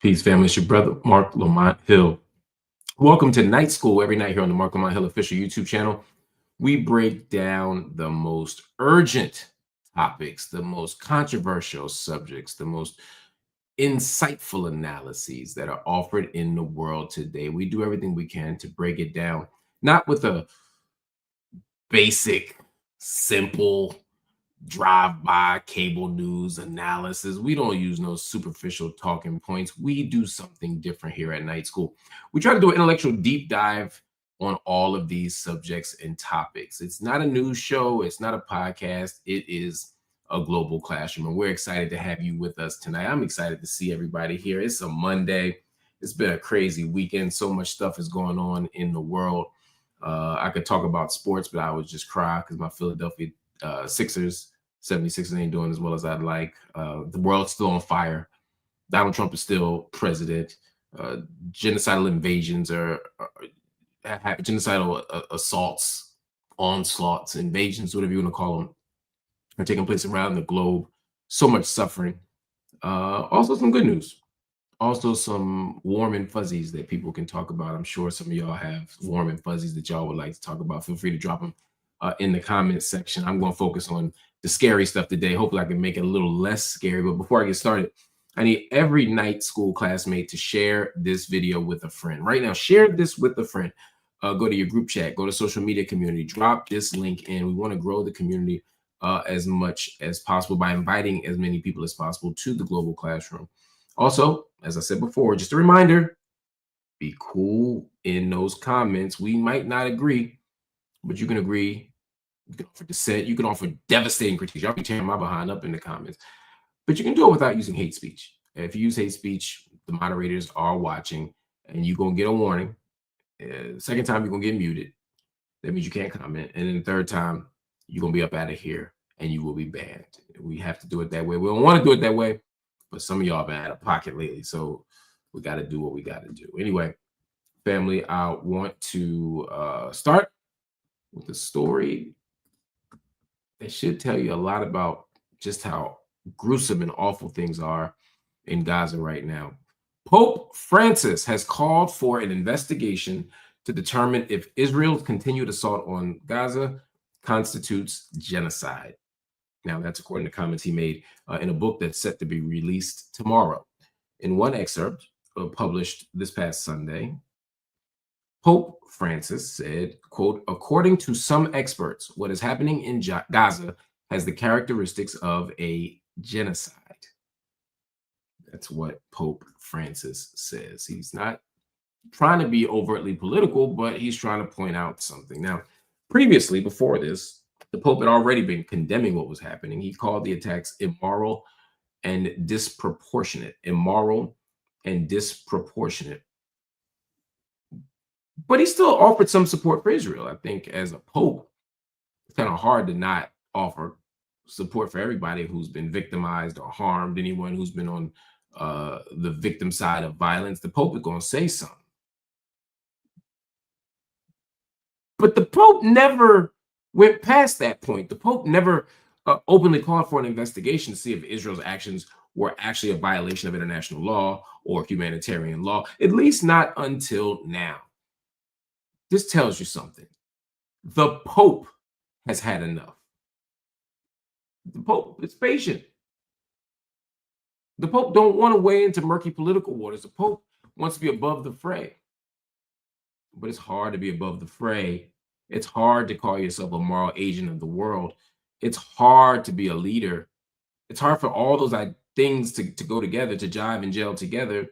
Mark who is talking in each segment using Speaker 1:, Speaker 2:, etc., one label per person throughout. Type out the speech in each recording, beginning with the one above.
Speaker 1: Peace, family. It's your brother, Marc Lamont Hill. Welcome to Night School every night here on the Marc Lamont Hill official YouTube channel. We break down the most urgent topics, the most controversial subjects, the most insightful analyses that are offered in the world today. We do everything we can to break it down, not with a basic, simple drive-by cable news analysis. We don't use no superficial talking points. We do something different here at Night School. We try to do an intellectual deep dive on all of these subjects and topics. It's not a news show. It's not a podcast. It is a global classroom. And we're excited to have you with us tonight. I'm excited to see everybody here. It's a Monday. It's been a crazy weekend. So much stuff is going on in the world. I could talk about sports, but I would just cry because my Philadelphia Sixers 76ers ain't doing as well as I'd like. The world's still on fire. Donald Trump is still president. Genocidal invasions are genocidal assaults, onslaughts, invasions, whatever you want to call them, are taking place around the globe. So much suffering. Also some good news. Also some warm and fuzzies that people can talk about. I'm sure some of y'all have warm and fuzzies that y'all would like to talk about. Feel free to drop them in the comments section. I'm going to focus on the scary stuff today. Hopefully I can make it a little less scary. But before I get started, I need every Night School classmate to share this video with a friend. Right now, share this with a friend. Go to your group chat, go to social media community, drop this link in. We want to grow the community as much as possible by inviting as many people as possible to the global classroom. Also, as I said before, just a reminder, be cool in those comments. We might not agree, but you can agree. You can offer dissent. You can offer devastating critiques. Y'all be tearing my behind up in the comments. But you can do it without using hate speech. If you use hate speech, the moderators are watching, and you're going to get a warning. Second time, you're going to get muted. That means you can't comment. And then the third time, you're going to be up out of here, and you will be banned. We have to do it that way. We don't want to do it that way, but some of y'all have been out of pocket lately, so we got to do what we got to do. Anyway, family, I want to start with a story that should tell you a lot about just how gruesome and awful things are in Gaza right now. Pope Francis has called for an investigation to determine if Israel's continued assault on Gaza constitutes genocide. Now, that's according to comments he made in a book that's set to be released tomorrow. In one excerpt published this past Sunday, Pope Francis said, quote, according to some experts, what is happening in Gaza has the characteristics of a genocide. That's what Pope Francis says. He's not trying to be overtly political, but he's trying to point out something. Now, previously, before this, the Pope had already been condemning what was happening. He called the attacks immoral and disproportionate. Immoral and disproportionate. But he still offered some support for Israel. I think as a pope, it's kind of hard to not offer support for everybody who's been victimized or harmed, anyone who's been on the victim side of violence. The Pope is going to say something. But the Pope never went past that point. The Pope never openly called for an investigation to see if Israel's actions were actually a violation of international law or humanitarian law, at least not until now. This tells you something. The Pope has had enough. The Pope is patient. The Pope don't want to wade into murky political waters. The Pope wants to be above the fray. But it's hard to be above the fray. It's hard to call yourself a moral agent of the world. It's hard to be a leader. It's hard for all those things to go together, to jive and gel together,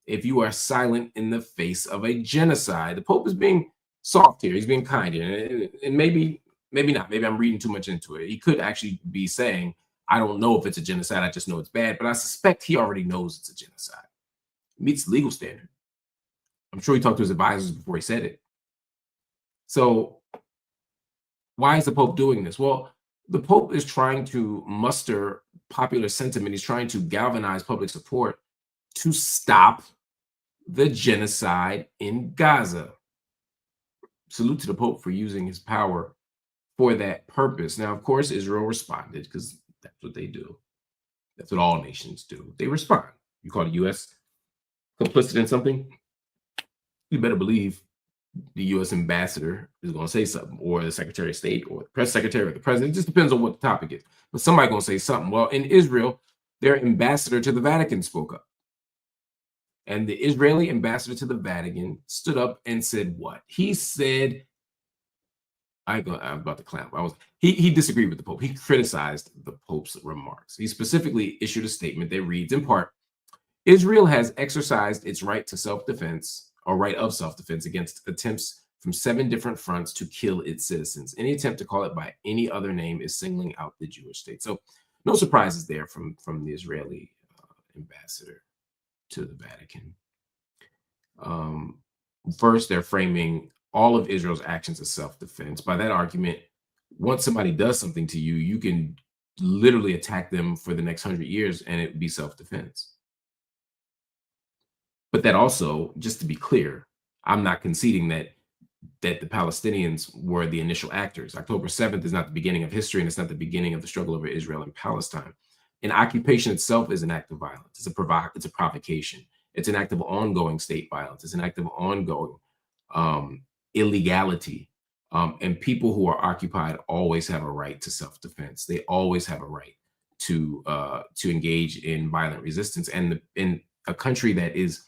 Speaker 1: if you are silent in the face of a genocide. The Pope is being soft here. He's being kind here. And maybe not. Maybe I'm reading too much into it. He could actually be saying, I don't know if it's a genocide. I just know it's bad. But I suspect he already knows it's a genocide. It meets the legal standard. I'm sure he talked to his advisors before he said it. So why is the Pope doing this? Well, the Pope is trying to muster popular sentiment. He's trying to galvanize public support to stop the genocide in Gaza. Salute to the Pope for using his power for that purpose. Now, of course, Israel responded because that's what they do. That's what all nations do. They respond. You call the U.S. complicit in something, you better believe the U.S. ambassador is going to say something, or the Secretary of State, or the press secretary, or the president. It just depends on what the topic is. But somebody's going to say something. Well, in Israel, their ambassador to the Vatican spoke up. And the Israeli ambassador to the Vatican stood up and said what? He said, I'm about to clown. He disagreed with the Pope. He criticized the Pope's remarks. He specifically issued a statement that reads, in part, Israel has exercised its right to self-defense, or right of self-defense, against attempts from 7 different fronts to kill its citizens. Any attempt to call it by any other name is singling out the Jewish state. So no surprises there from the Israeli ambassador to the Vatican. First, they're framing all of Israel's actions as self-defense. By that argument, once somebody does something to you, you can literally attack them for the next 100 years and it would be self-defense. But that also, just to be clear, I'm not conceding that the Palestinians were the initial actors. October 7th is not the beginning of history, and it's not the beginning of the struggle over Israel and Palestine. An occupation itself is an act of violence. It's a provocation. It's an act of ongoing state violence. It's an act of ongoing illegality. And people who are occupied always have a right to self-defense. They always have a right to engage in violent resistance. And in a country that is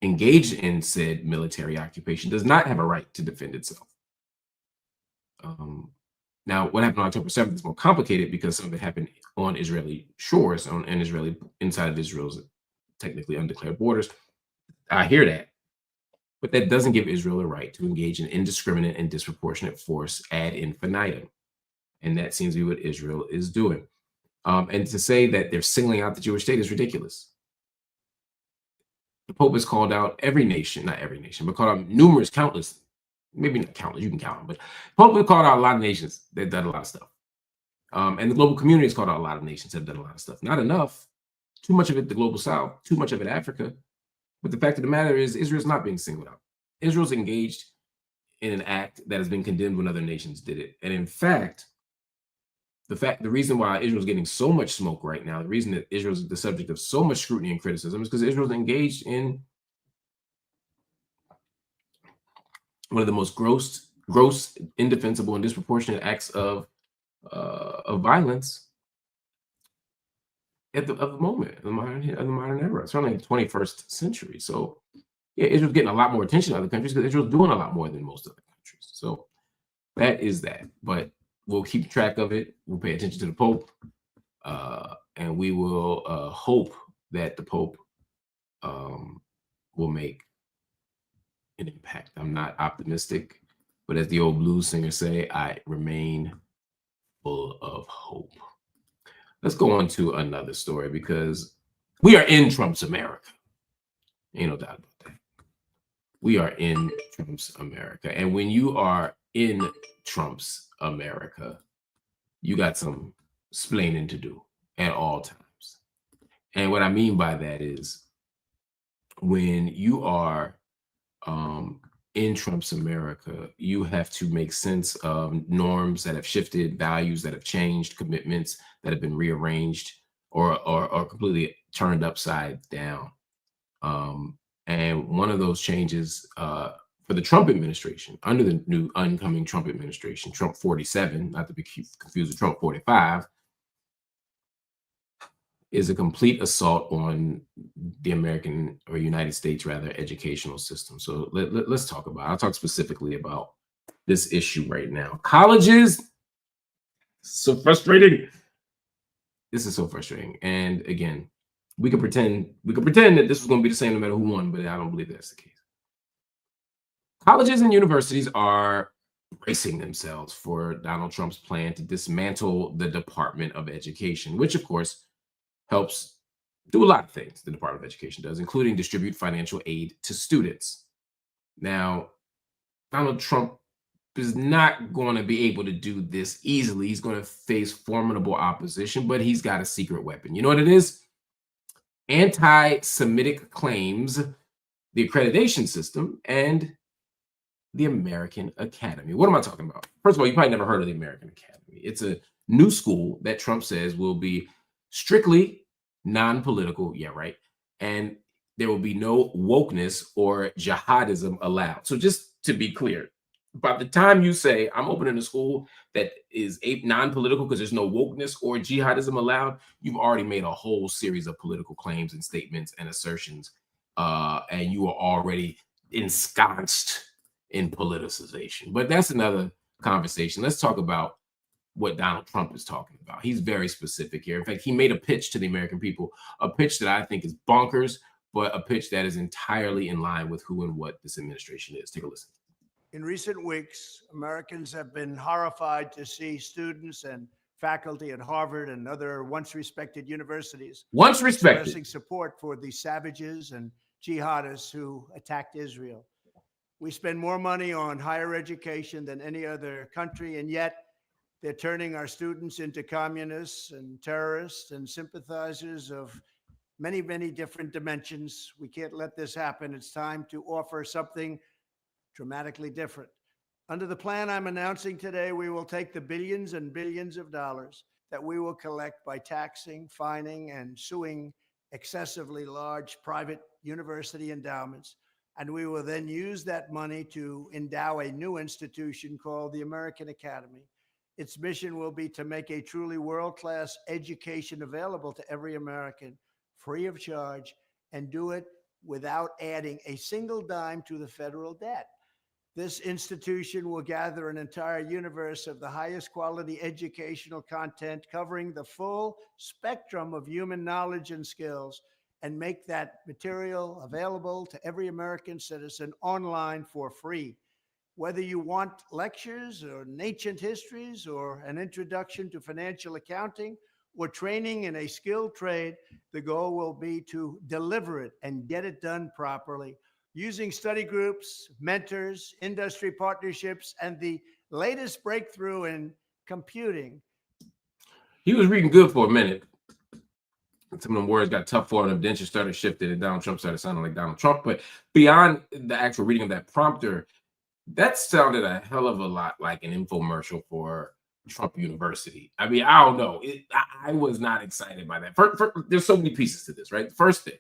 Speaker 1: engaged in said military occupation does not have a right to defend itself. Now, what happened on October 7th is more complicated because some of it happened on Israeli shores, inside of Israel's technically undeclared borders. I hear that, but that doesn't give Israel a right to engage in indiscriminate and disproportionate force ad infinitum, and that seems to be what Israel is doing. And to say that they're singling out the Jewish state is ridiculous. The Pope has called out every nation, not every nation, but called out countless, maybe not countless, you can count them, but the Pope has called out a lot of nations that have done a lot of stuff. And the global community has called out a lot of nations that have done a lot of stuff. Not enough. Too much of it the global south, too much of it Africa. But the fact of the matter is Israel's not being singled out. Israel's engaged in an act that has been condemned when other nations did it. And in fact, the reason why Israel's getting so much smoke right now, the reason that Israel's the subject of so much scrutiny and criticism is because Israel's engaged in one of the most gross, indefensible, and disproportionate acts of violence of the moment, of the modern era, certainly in the 21st century. So yeah, Israel's getting a lot more attention than other countries because Israel's doing a lot more than most other countries. So that is that. But we'll keep track of it. We'll pay attention to the Pope, and we will hope that the Pope will make an impact. I'm not optimistic, but as the old blues singers say, I remain full of hope. Let's go on to another story because we are in Trump's America. Ain't no doubt about that. We are in Trump's America. And when you are in Trump's America, you got some splaining to do at all times. And what I mean by that is when you are in Trump's America, you have to make sense of norms that have shifted, values that have changed, commitments that have been rearranged or completely turned upside down. And one of those changes for the Trump administration, under the new oncoming Trump administration, Trump 47, not to be confused with Trump 45, is a complete assault on the American, or United States rather, educational system. So let's talk about it. I'll talk specifically about this issue right now. Colleges, so frustrating. This is so frustrating. And again, we could pretend that this was going to be the same no matter who won, but I don't believe that's the case. Colleges and universities are bracing themselves for Donald Trump's plan to dismantle the Department of Education, which of course helps do a lot of things the Department of Education does, including distribute financial aid to students. Now, Donald Trump is not going to be able to do this easily. He's going to face formidable opposition, but he's got a secret weapon. You know what it is? Anti-Semitic claims, the accreditation system, and the American Academy. What am I talking about? First of all, you probably never heard of the American Academy. It's a new school that Trump says will be strictly non-political, yeah, right, and there will be no wokeness or jihadism allowed. So just to be clear, by the time you say I'm opening a school that is non-political because there's no wokeness or jihadism allowed, you've already made a whole series of political claims and statements and assertions, and you are already ensconced in politicization. But that's another conversation. Let's talk about what Donald Trump is talking about. He's very specific here. In fact, he made a pitch to the American people, a pitch that I think is bonkers, but a pitch that is entirely in line with who and what this administration is. Take a listen.
Speaker 2: In recent weeks, Americans have been horrified to see students and faculty at Harvard and other once respected universities expressing support for the savages and jihadists who attacked Israel. We spend more money on higher education than any other country, and yet they're turning our students into communists and terrorists and sympathizers of many, many different dimensions. We can't let this happen. It's time to offer something dramatically different. Under the plan I'm announcing today, we will take the billions and billions of dollars that we will collect by taxing, fining, and suing excessively large private university endowments, and we will then use that money to endow a new institution called the American Academy. Its mission will be to make a truly world-class education available to every American, free of charge, and do it without adding a single dime to the federal debt. This institution will gather an entire universe of the highest quality educational content covering the full spectrum of human knowledge and skills, and make that material available to every American citizen online for free. Whether you want lectures or ancient histories or an introduction to financial accounting or training in a skilled trade, the goal will be to deliver it and get it done properly, using study groups, mentors, industry partnerships, and the latest breakthrough in computing.
Speaker 1: He was reading good for a minute. Some of them words got tough for him. The dentures started shifting, and Donald Trump started sounding like Donald Trump. But beyond the actual reading of that prompter, that sounded a hell of a lot like an infomercial for Trump University. I mean, I don't know. I was not excited by that. There's so many pieces to this, right? First thing,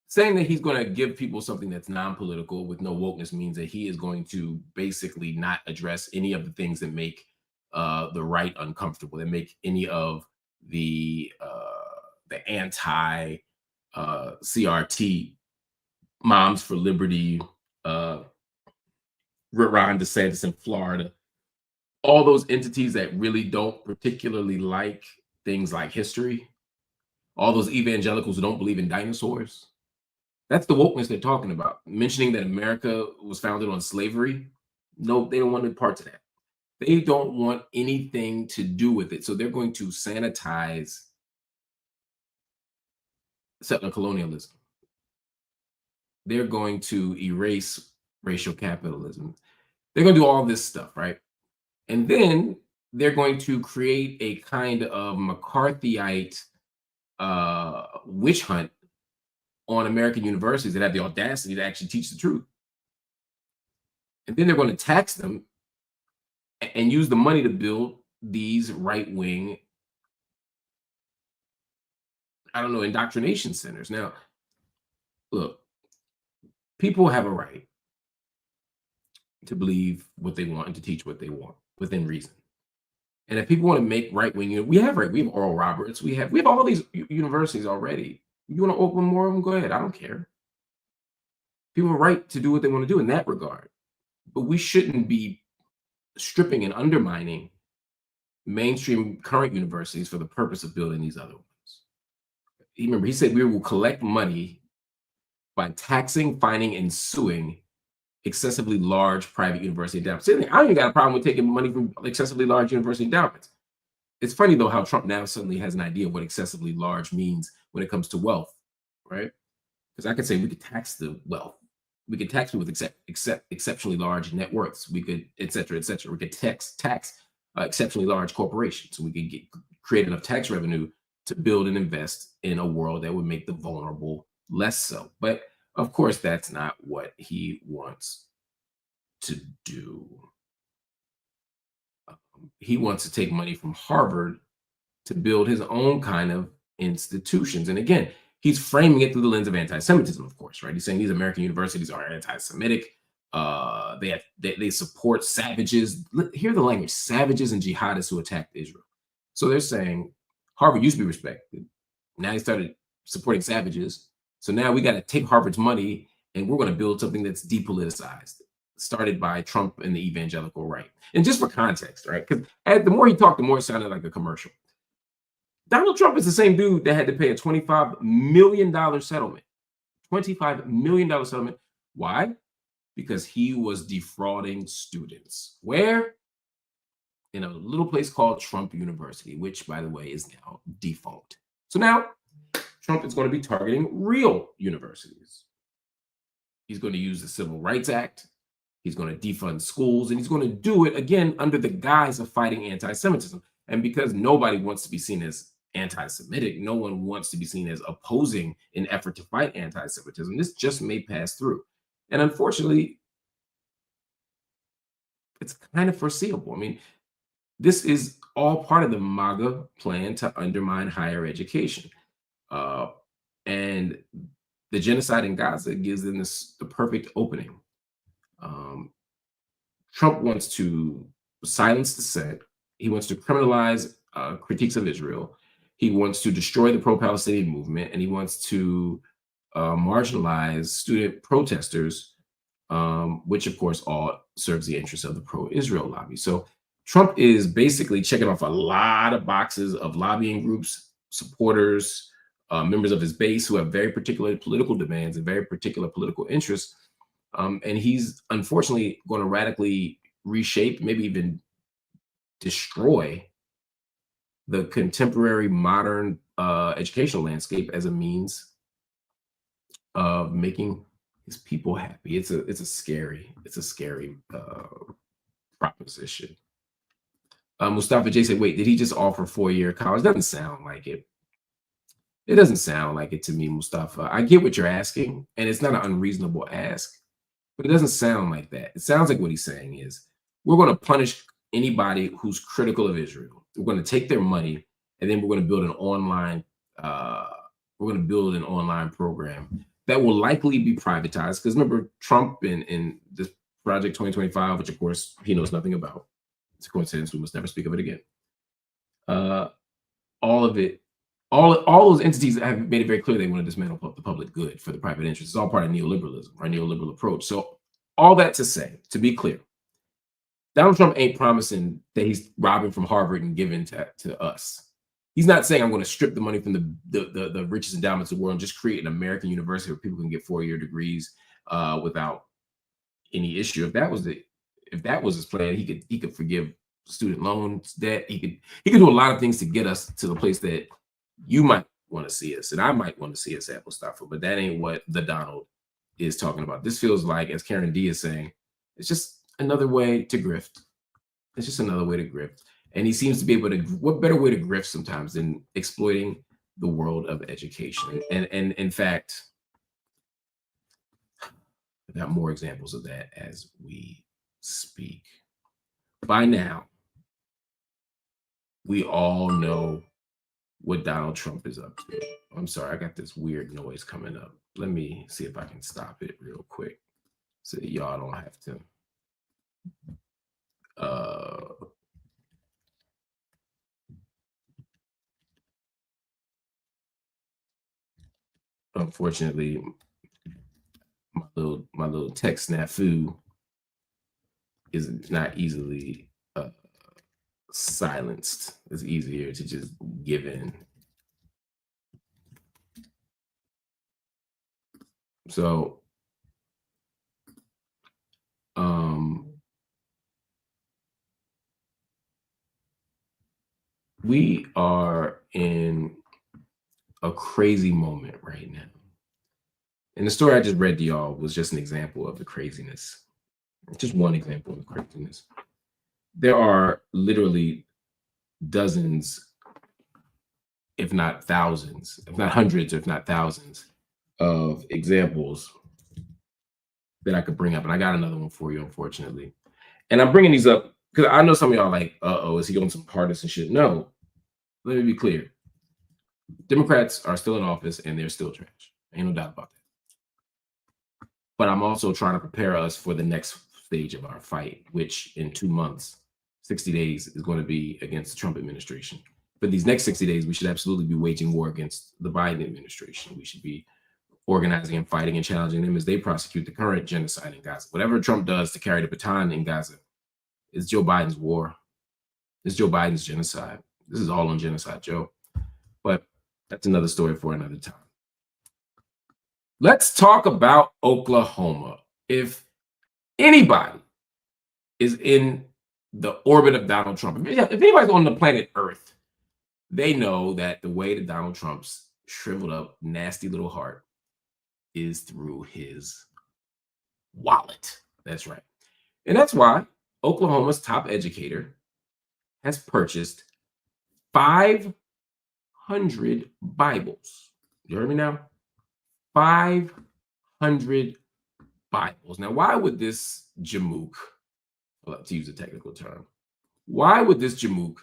Speaker 1: saying that he's going to give people something that's non-political with no wokeness means that he is going to basically not address any of the things that make the right uncomfortable, that make any of the anti CRT, Moms for Liberty, Ron DeSantis in Florida, all those entities that really don't particularly like things like history, all those evangelicals who don't believe in dinosaurs. That's the wokeness they're talking about. Mentioning that America was founded on slavery. No, they don't want any parts of that. They don't want anything to do with it. So they're going to sanitize settler colonialism. They're going to erase racial capitalism. They're going to do all this stuff, right? And then they're going to create a kind of McCarthyite witch hunt on American universities that have the audacity to actually teach the truth. And then they're going to tax them and use the money to build these right-wing, indoctrination centers. Now, look, people have a right to believe what they want and to teach what they want within reason. And if people want to make right-wing, we have Oral Roberts, we have all these universities already. You want to open more of them? Go ahead. I don't care. People have a right to do what they want to do in that regard. But we shouldn't be stripping and undermining mainstream current universities for the purpose of building these other ones. Remember, he said we will collect money by taxing, fining, and suing excessively large private university endowments. I don't even got a problem with taking money from excessively large university endowments. It's funny, though, how Trump now suddenly has an idea of what excessively large means when it comes to wealth, right? Because I could say we could tax the wealth. We could tax people with exceptionally large net worths. We could, et cetera, et cetera. We could tax exceptionally large corporations. So we could create enough tax revenue to build and invest in a world that would make the vulnerable less so. But of course, that's not what he wants to do. He wants to take money from Harvard to build his own kind of institutions. And again, he's framing it through the lens of anti-Semitism, of course, right? He's saying these American universities are anti-Semitic. They support savages. Hear the language: savages and jihadists who attacked Israel. So they're saying Harvard used to be respected. Now he started supporting savages. So now we got to take Harvard's money and we're going to build something that's depoliticized, started by Trump and the evangelical right. And just for context, right? Because the more he talked, the more it sounded like a commercial. Donald Trump is the same dude that had to pay a $25 million settlement. $25 million settlement. Why? Because he was defrauding students. Where? In a little place called Trump University, which, by the way, is now defunct. So now Trump is going to be targeting real universities. He's going to use the Civil Rights Act. He's going to defund schools, and he's going to do it again under the guise of fighting anti-Semitism. And because nobody wants to be seen as anti-Semitic, no one wants to be seen as opposing an effort to fight anti-Semitism, this just may pass through. And unfortunately, it's kind of foreseeable. I mean, this is all part of the MAGA plan to undermine higher education. And the genocide in Gaza gives them the perfect opening. Trump wants to silence dissent. He wants to criminalize critiques of Israel. He wants to destroy the pro-Palestinian movement, and he wants to marginalize student protesters, which of course all serves the interests of the pro-Israel lobby. So Trump is basically checking off a lot of boxes of lobbying groups, supporters, members of his base who have very particular political demands and very particular political interests. And he's unfortunately going to radically reshape, maybe even destroy the contemporary modern educational landscape as a means of making his people happy. It's a scary proposition. Mustafa J said, wait, did he just offer 4-year college? Doesn't sound like it. It doesn't sound like it to me, Mustafa. I get what you're asking, and it's not an unreasonable ask, but it doesn't sound like that. It sounds like what he's saying is, we're going to punish anybody who's critical of Israel. We're going to take their money, and then we're going to build an online program that will likely be privatized. Because remember, Trump in this Project 2025, which of course he knows nothing about. It's a coincidence. We must never speak of it again. All of it, all those entities have made it very clear they want to dismantle the public good for the private interest. It's all part of neoliberalism, our neoliberal approach. So all that to say, to be clear, Donald Trump ain't promising that he's robbing from Harvard and giving to us. He's not saying I'm going to strip the money from the richest endowments of the world and just create an American university where people can get 4-year degrees without any issue. If that was his plan, he could forgive student loans debt. He could do a lot of things to get us to the place that you might want to see us and I might want to see us at, Mustafa. But that ain't what the Donald is talking about. This feels like, as Karen D is saying, it's just another way to grift. It's just another way to grift. And he seems to be able to, what better way to grift sometimes than exploiting the world of education? And in fact, I've got more examples of that as we speak. By now, we all know what Donald Trump is up to. I'm sorry, I got this weird noise coming up. Let me see if I can stop it real quick so that y'all don't have to. Unfortunately, my little tech snafu is not easily silenced. It's easier to just give in. So, we are in a crazy moment right now. And the story I just read to y'all was just an example of the craziness. Just one example of the craziness. There are literally dozens, if not thousands, if not hundreds, if not thousands of examples that I could bring up. And I got another one for you, unfortunately. And I'm bringing these up because I know some of y'all are like, uh-oh, is he on some partisan shit? No, let me be clear. Democrats are still in office and they're still trash. Ain't no doubt about that. But I'm also trying to prepare us for the next stage of our fight, which in 2 months, 60 days, is going to be against the Trump administration. But these next 60 days, we should absolutely be waging war against the Biden administration. We should be organizing and fighting and challenging them as they prosecute the current genocide in Gaza. Whatever Trump does to carry the baton in Gaza is Joe Biden's war. It's Joe Biden's genocide. This is all on genocide, Joe. But that's another story for another time. Let's talk about Oklahoma. If anybody is in the orbit of Donald Trump, if anybody's on the planet Earth, they know that the way to Donald Trump's shriveled up, nasty little heart is through his wallet. That's right. And that's why Oklahoma's top educator has purchased 500 Bibles. You heard me now? 500 Bibles. Now, why would this jamook, to use a technical term, why would this jamook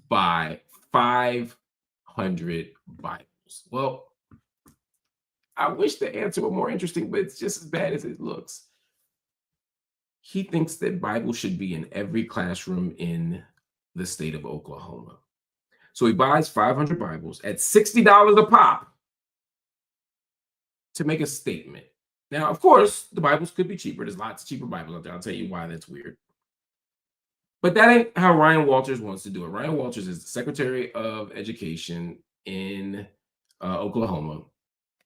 Speaker 1: buy 500 Bibles? Well, I wish the answer were more interesting, but it's just as bad as it looks. He thinks that Bibles should be in every classroom in the state of Oklahoma. So he buys 500 Bibles at $60 a pop to make a statement. Now, of course, the Bibles could be cheaper. There's lots of cheaper Bibles out there. I'll tell you why that's weird. But that ain't how Ryan Walters wants to do it. Ryan Walters is the Secretary of Education in Oklahoma.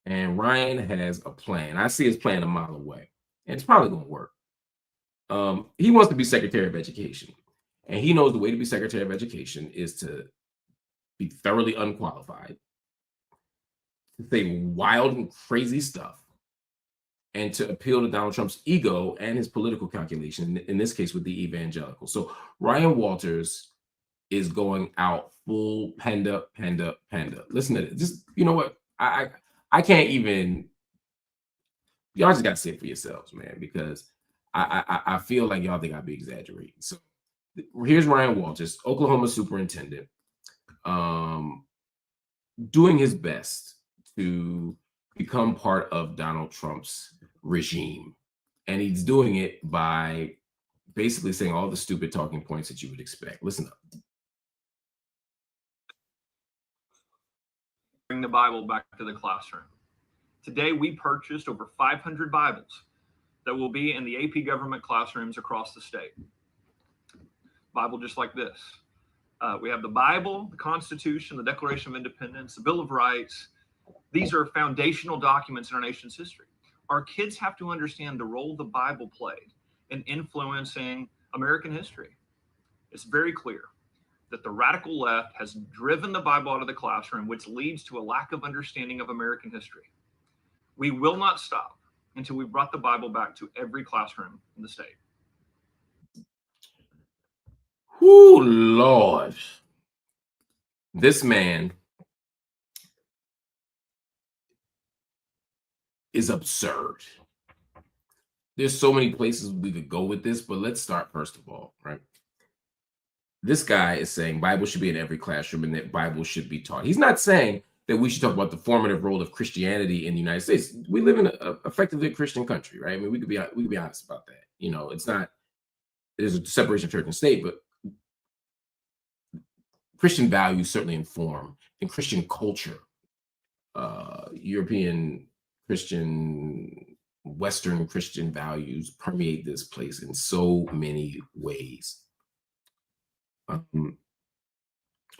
Speaker 1: And Ryan has a plan. I see his plan a mile away. And it's probably going to work. He wants to be Secretary of Education. And he knows the way to be Secretary of Education is to be thoroughly unqualified, to say wild and crazy stuff, and to appeal to Donald Trump's ego and his political calculation, in this case with the evangelicals. So Ryan Walters is going out full panda. Listen to this. Just, you know what? I can't even, y'all just got to say it for yourselves, man, because I feel like y'all think I'd be exaggerating. So here's Ryan Walters, Oklahoma superintendent, doing his best to become part of Donald Trump's regime. And he's doing it by basically saying all the stupid talking points that you would expect. Listen up.
Speaker 3: Bring the Bible back to the classroom. Today, we purchased over 500 Bibles that will be in the AP government classrooms across the state. Bible just like this. We have the Bible, the Constitution, the Declaration of Independence, the Bill of Rights. These are foundational documents in our nation's history. Our kids have to understand the role the Bible played in influencing American history. It's very clear that the radical left has driven the Bible out of the classroom, which leads to a lack of understanding of American history. We will not stop until we've brought the Bible back to every classroom in the state.
Speaker 1: Oh, Lord. This man is absurd. There's so many places we could go with this, but let's start first of all, right? This guy is saying Bible should be in every classroom and that Bible should be taught. He's not saying that we should talk about the formative role of Christianity in the United States. We live in effectively a Christian country, right? I mean, we could be honest about that. You know, there's a separation of church and state, but Christian values certainly inform, and Christian culture, European Christian, Western Christian values permeate this place in so many ways. But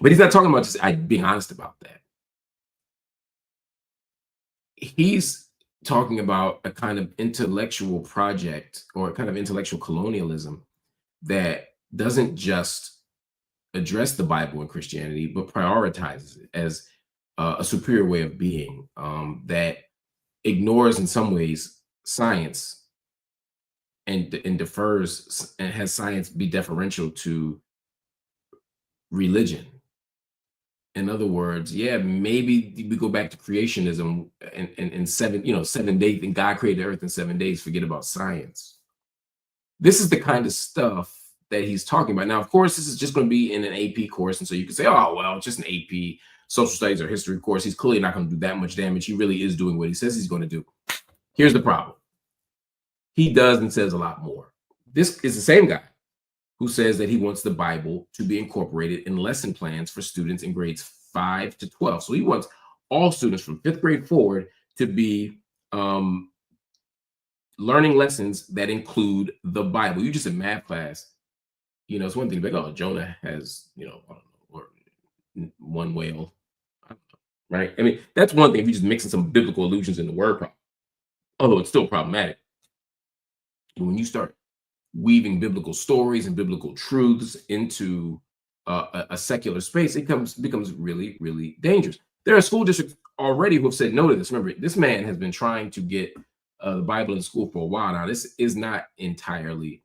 Speaker 1: he's not talking about just being honest about that. He's talking about a kind of intellectual project or a kind of intellectual colonialism that doesn't just address the Bible and Christianity, but prioritizes it as a superior way of being that ignores in some ways science and defers and has science be deferential to religion. In other words, yeah, maybe we go back to creationism and 7 days, and God created the earth in 7 days, forget about science. This is the kind of stuff that he's talking about. Now, of course, this is just going to be in an AP course. And so you can say, oh, well, it's just an AP. social studies or history course. He's clearly not going to do that much damage. He really is doing what he says he's going to do. Here's the problem. He does and says a lot more. This is the same guy who says that he wants the Bible to be incorporated in lesson plans for students in grades 5 to 12. So he wants all students from 5th grade forward to be learning lessons that include the Bible. You just in math class, you know, it's one thing like, oh, Jonah has, you know, I don't know, or one whale, I don't know, right? I mean, that's one thing if you're just mixing some biblical allusions in the word problem, although it's still problematic. But when you start weaving biblical stories and biblical truths into a secular space, it becomes really, really dangerous. There are school districts already who have said no to this. Remember, this man has been trying to get the Bible in school for a while now. This is not entirely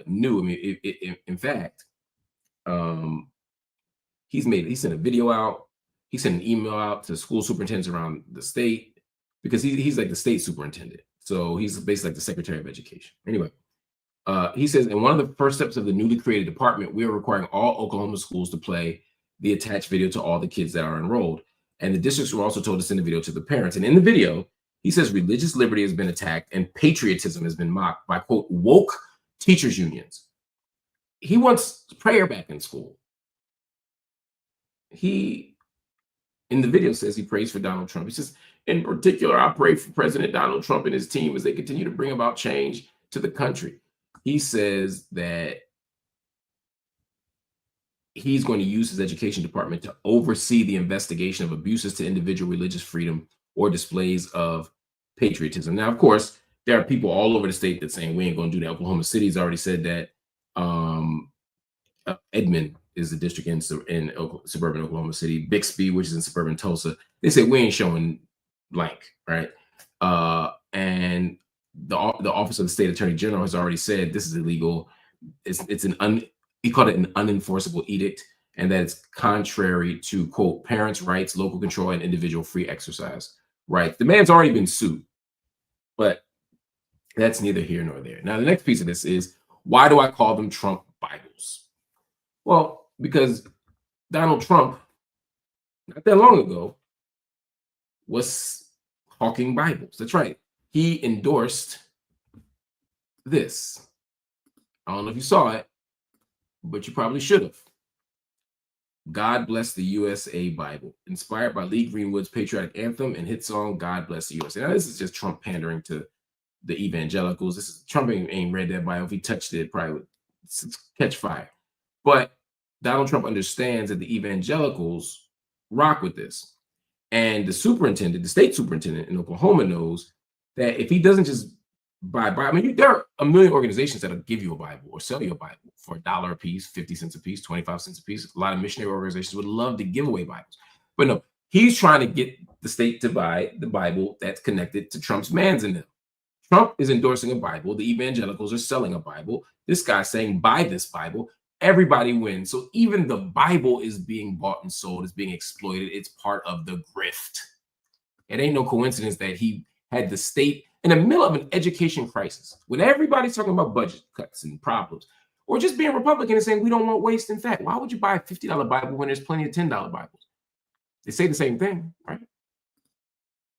Speaker 1: new. I mean, in fact, he sent a video out. He sent an email out to school superintendents around the state because he's like the state superintendent. So he's basically like the Secretary of Education. Anyway, he says, in one of the first steps of the newly created department, we are requiring all Oklahoma schools to play the attached video to all the kids that are enrolled. And the districts were also told to send the video to the parents. And in the video, he says religious liberty has been attacked and patriotism has been mocked by, quote, woke teachers unions. He wants prayer back in school. He, in the video, says he prays for Donald Trump. He says, in particular, I pray for President Donald Trump and his team as they continue to bring about change to the country. He says that he's going to use his education department to oversee the investigation of abuses to individual religious freedom or displays of patriotism. Now, of course, there are people all over the state that saying we ain't going to do that. Oklahoma City's already said that. Edmond is the district in suburban Oklahoma City. Bixby, which is in suburban Tulsa, they say we ain't showing blank, right? And the Office of the State Attorney General has already said this is illegal. He called it an unenforceable edict, and that it's contrary to, quote, parents' rights, local control, and individual free exercise rights. The man's already been sued, but that's neither here nor there. Now, the next piece of this is, why do I call them Trump Bibles? Well, because Donald Trump, not that long ago, was hawking Bibles. That's right. He endorsed this. I don't know if you saw it, but you probably should have. God Bless the USA Bible, inspired by Lee Greenwood's patriotic anthem and hit song, God Bless the USA. Now, this is just Trump pandering to the evangelicals. Trump ain't read that Bible. If he touched it, probably would catch fire. But Donald Trump understands that the evangelicals rock with this. And the state superintendent in Oklahoma knows that if he doesn't just buy Bible, I mean, there are a million organizations that'll give you a Bible or sell you a Bible for $1 a piece, 50 cents a piece, 25 cents a piece. A lot of missionary organizations would love to give away Bibles. But no, he's trying to get the state to buy the Bible that's connected to Trump's mans in them. Trump is endorsing a Bible. The evangelicals are selling a Bible. This guy's saying, buy this Bible. Everybody wins. So even the Bible is being bought and sold, is being exploited. It's part of the grift. It ain't no coincidence that he had the state in the middle of an education crisis, when everybody's talking about budget cuts and problems, or just being Republican and saying we don't want waste. In fact, why would you buy a $50 Bible when there's plenty of $10 Bibles? They say the same thing, right?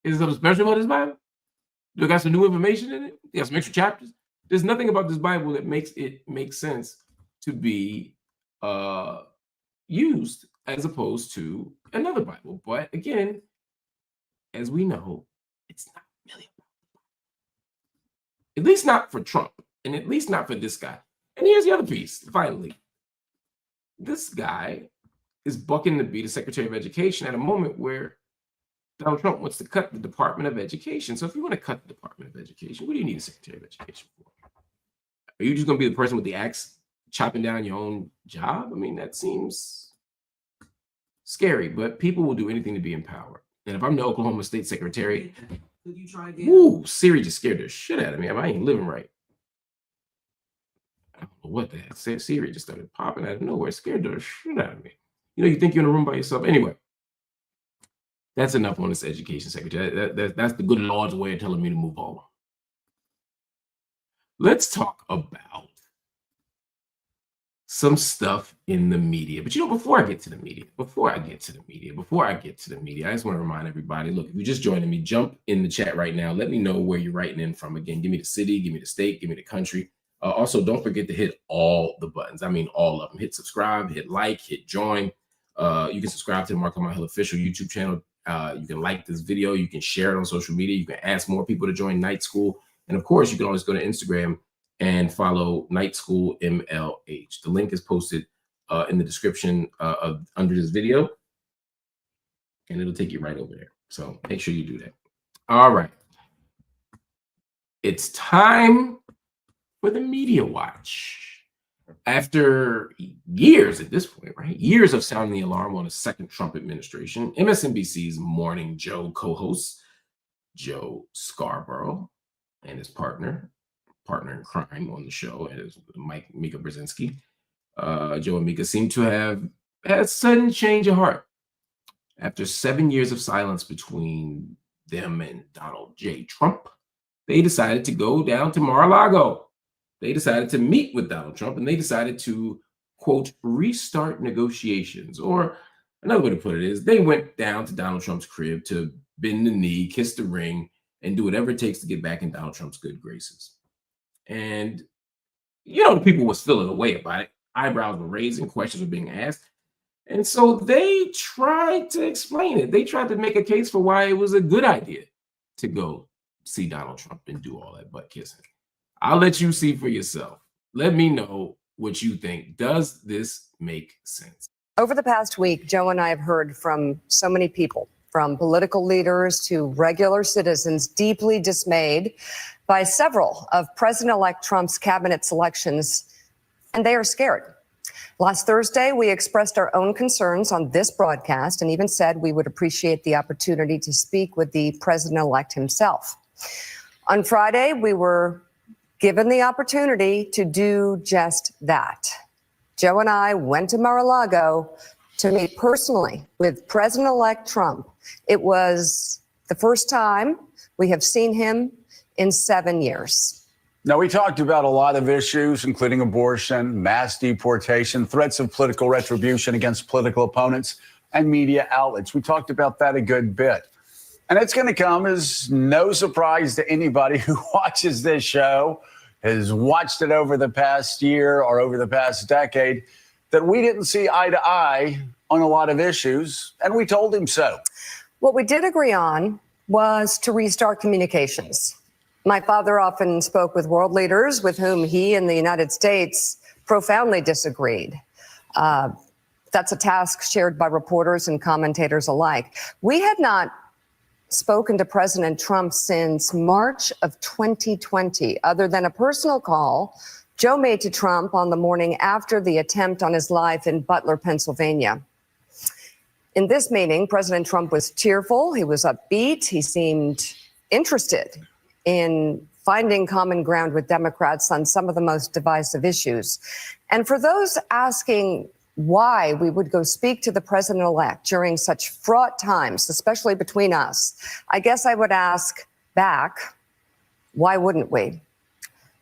Speaker 1: Is there something special about this Bible? Do it got some new information in it? You got some extra chapters? There's nothing about this Bible that makes it make sense to be used as opposed to another Bible. But again, as we know, it's not really, at least not for Trump, and at least not for this guy. And here's the other piece, finally. This guy is bucking to be the Secretary of Education at a moment where Donald Trump wants to cut the Department of Education. So if you want to cut the Department of Education, what do you need a Secretary of Education for? Are you just going to be the person with the axe chopping down your own job? I mean, that seems scary, but people will do anything to be in power. And if I'm the Oklahoma State Secretary,
Speaker 4: Could you try again?
Speaker 1: woo, Siri just scared the shit out of me. I ain't living right. I don't know what the heck. Siri just started popping out of nowhere, scared the shit out of me. You know, you think you're in a room by yourself. Anyway, that's enough on this education secretary. That's the good Lord's way of telling me to move on. Let's talk about some stuff in the media. But before I get to the media, I just want to remind everybody, look, if you're just joining me, jump in the chat right now. Let me know where you're writing in from. Again, give me the city, give me the state, give me the country. Also, don't forget to hit all the buttons. I mean, all of them. Hit subscribe, hit like, hit join. You can subscribe to the Marc Lamont Hill official YouTube channel. You can like this video. You can share it on social media. You can ask more people to join Night School. And of course, you can always go to Instagram and follow Night School MLH. The link is posted in the description under this video, and it'll take you right over there. So make sure you do that. All right. It's time for the media watch. After years at this point, right? Years of sounding the alarm on a second Trump administration, MSNBC's Morning Joe co-host, Joe Scarborough, and his partner in crime on the show, is Mika Brzezinski. Joe and Mika seem to have had a sudden change of heart. After 7 years of silence between them and Donald J. Trump, they decided to go down to Mar-a-Lago. They decided to meet with Donald Trump, and they decided to, quote, restart negotiations. Or another way to put it is they went down to Donald Trump's crib to bend the knee, kiss the ring, and do whatever it takes to get back in Donald Trump's good graces. And, the people was feeling away about it. Eyebrows were raised and questions were being asked. And so they tried to explain it. They tried to make a case for why it was a good idea to go see Donald Trump and do all that butt kissing. I'll let you see for yourself. Let me know what you think. Does this make sense?
Speaker 4: Over the past week, Joe and I have heard from so many people, from political leaders to regular citizens, deeply dismayed by several of President-elect Trump's cabinet selections, and they are scared. Last Thursday, we expressed our own concerns on this broadcast and even said we would appreciate the opportunity to speak with the president-elect himself. On Friday, we were given the opportunity to do just that. Joe and I went to Mar-a-Lago to meet personally with President-elect Trump. It was the first time we have seen him in 7 years.
Speaker 5: Now, we talked about a lot of issues, including abortion, mass deportation, threats of political retribution against political opponents, and media outlets. We talked about that a good bit. And it's going to come as no surprise to anybody who watches this show, has watched it over the past year or over the past decade, that we didn't see eye to eye on a lot of issues, and we told him so.
Speaker 4: What we did agree on was to restart communications. My father often spoke with world leaders with whom he and the United States profoundly disagreed. That's a task shared by reporters and commentators alike. We had not spoken to President Trump since March of 2020, other than a personal call Joe made to Trump on the morning after the attempt on his life in Butler, Pennsylvania. In this meeting, President Trump was cheerful. He was upbeat. He seemed interested in finding common ground with Democrats on some of the most divisive issues. And for those asking why we would go speak to the president-elect during such fraught times, especially between us, I guess I would ask back, why wouldn't we?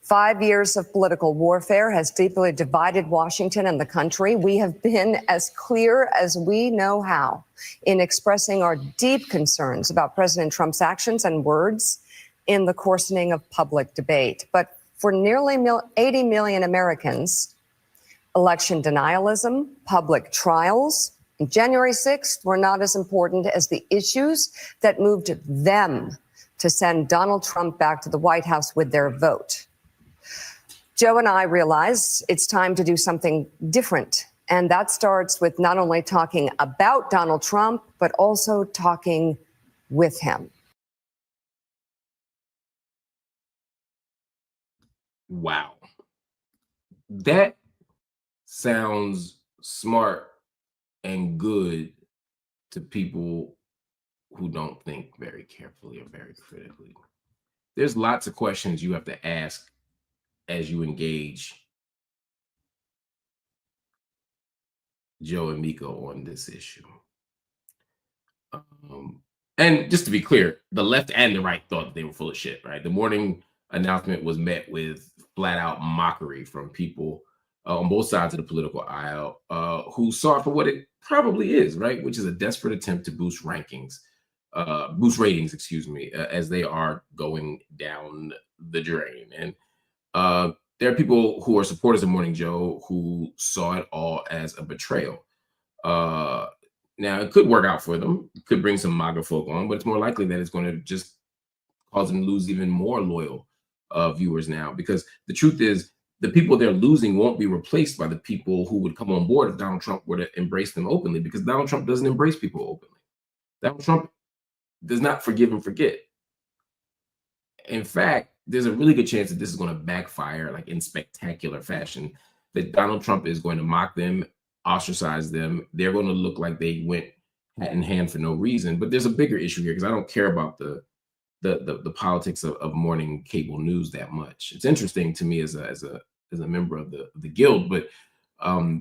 Speaker 4: 5 years of political warfare has deeply divided Washington and the country. We have been as clear as we know how in expressing our deep concerns about President Trump's actions and words in the coarsening of public debate. But for nearly 80 million Americans, election denialism, public trials, and January 6th were not as important as the issues that moved them to send Donald Trump back to the White House with their vote. Joe and I realized it's time to do something different. And that starts with not only talking about Donald Trump, but also talking with him.
Speaker 1: Wow. That sounds smart and good to people who don't think very carefully or very critically. There's lots of questions you have to ask as you engage Joe and Miko on this issue. And just to be clear, the left and the right thought that they were full of shit, right? The morning announcement was met with flat out mockery from people on both sides of the political aisle, who saw it for what it probably is, right? Which is a desperate attempt to boost ratings, excuse me, as they are going down the drain. And there are people who are supporters of Morning Joe who saw it all as a betrayal. Now, it could work out for them, could bring some MAGA folk on, but it's more likely that it's going to just cause them to lose even more loyal viewers now, because the truth is the people they're losing won't be replaced by the people who would come on board if Donald Trump were to embrace them openly, because Donald Trump doesn't embrace people openly. Donald Trump does not forgive and forget. In fact, there's a really good chance that this is going to backfire, like in spectacular fashion, that Donald Trump is going to mock them, ostracize them. They're going to look like they went hat in hand for no reason. But there's a bigger issue here, because I don't care about the politics of morning cable news that much. It's interesting to me as a member of the guild, but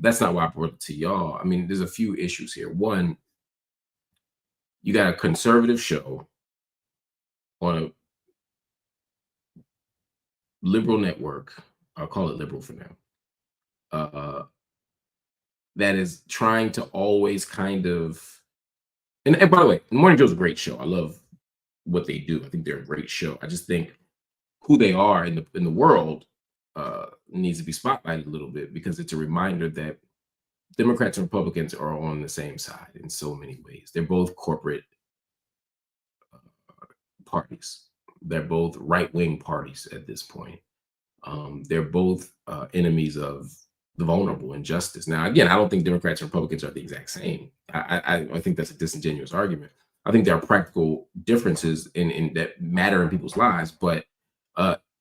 Speaker 1: that's not why I brought it to y'all. I mean, there's a few issues here. One, you got a conservative show on a liberal network, I'll call it liberal for now, that is trying to always kind of, and by the way, Morning Joe's a great show. I love what they do. I think they're a great show. I just think who they are in the world needs to be spotlighted a little bit, because it's a reminder that Democrats and Republicans are on the same side in so many ways. They're both corporate parties. They're both right-wing parties at this point. They're both enemies of the vulnerable and justice. Now, again, I don't think Democrats and Republicans are the exact same. I think that's a disingenuous argument. I think there are practical differences in that matter in people's lives. But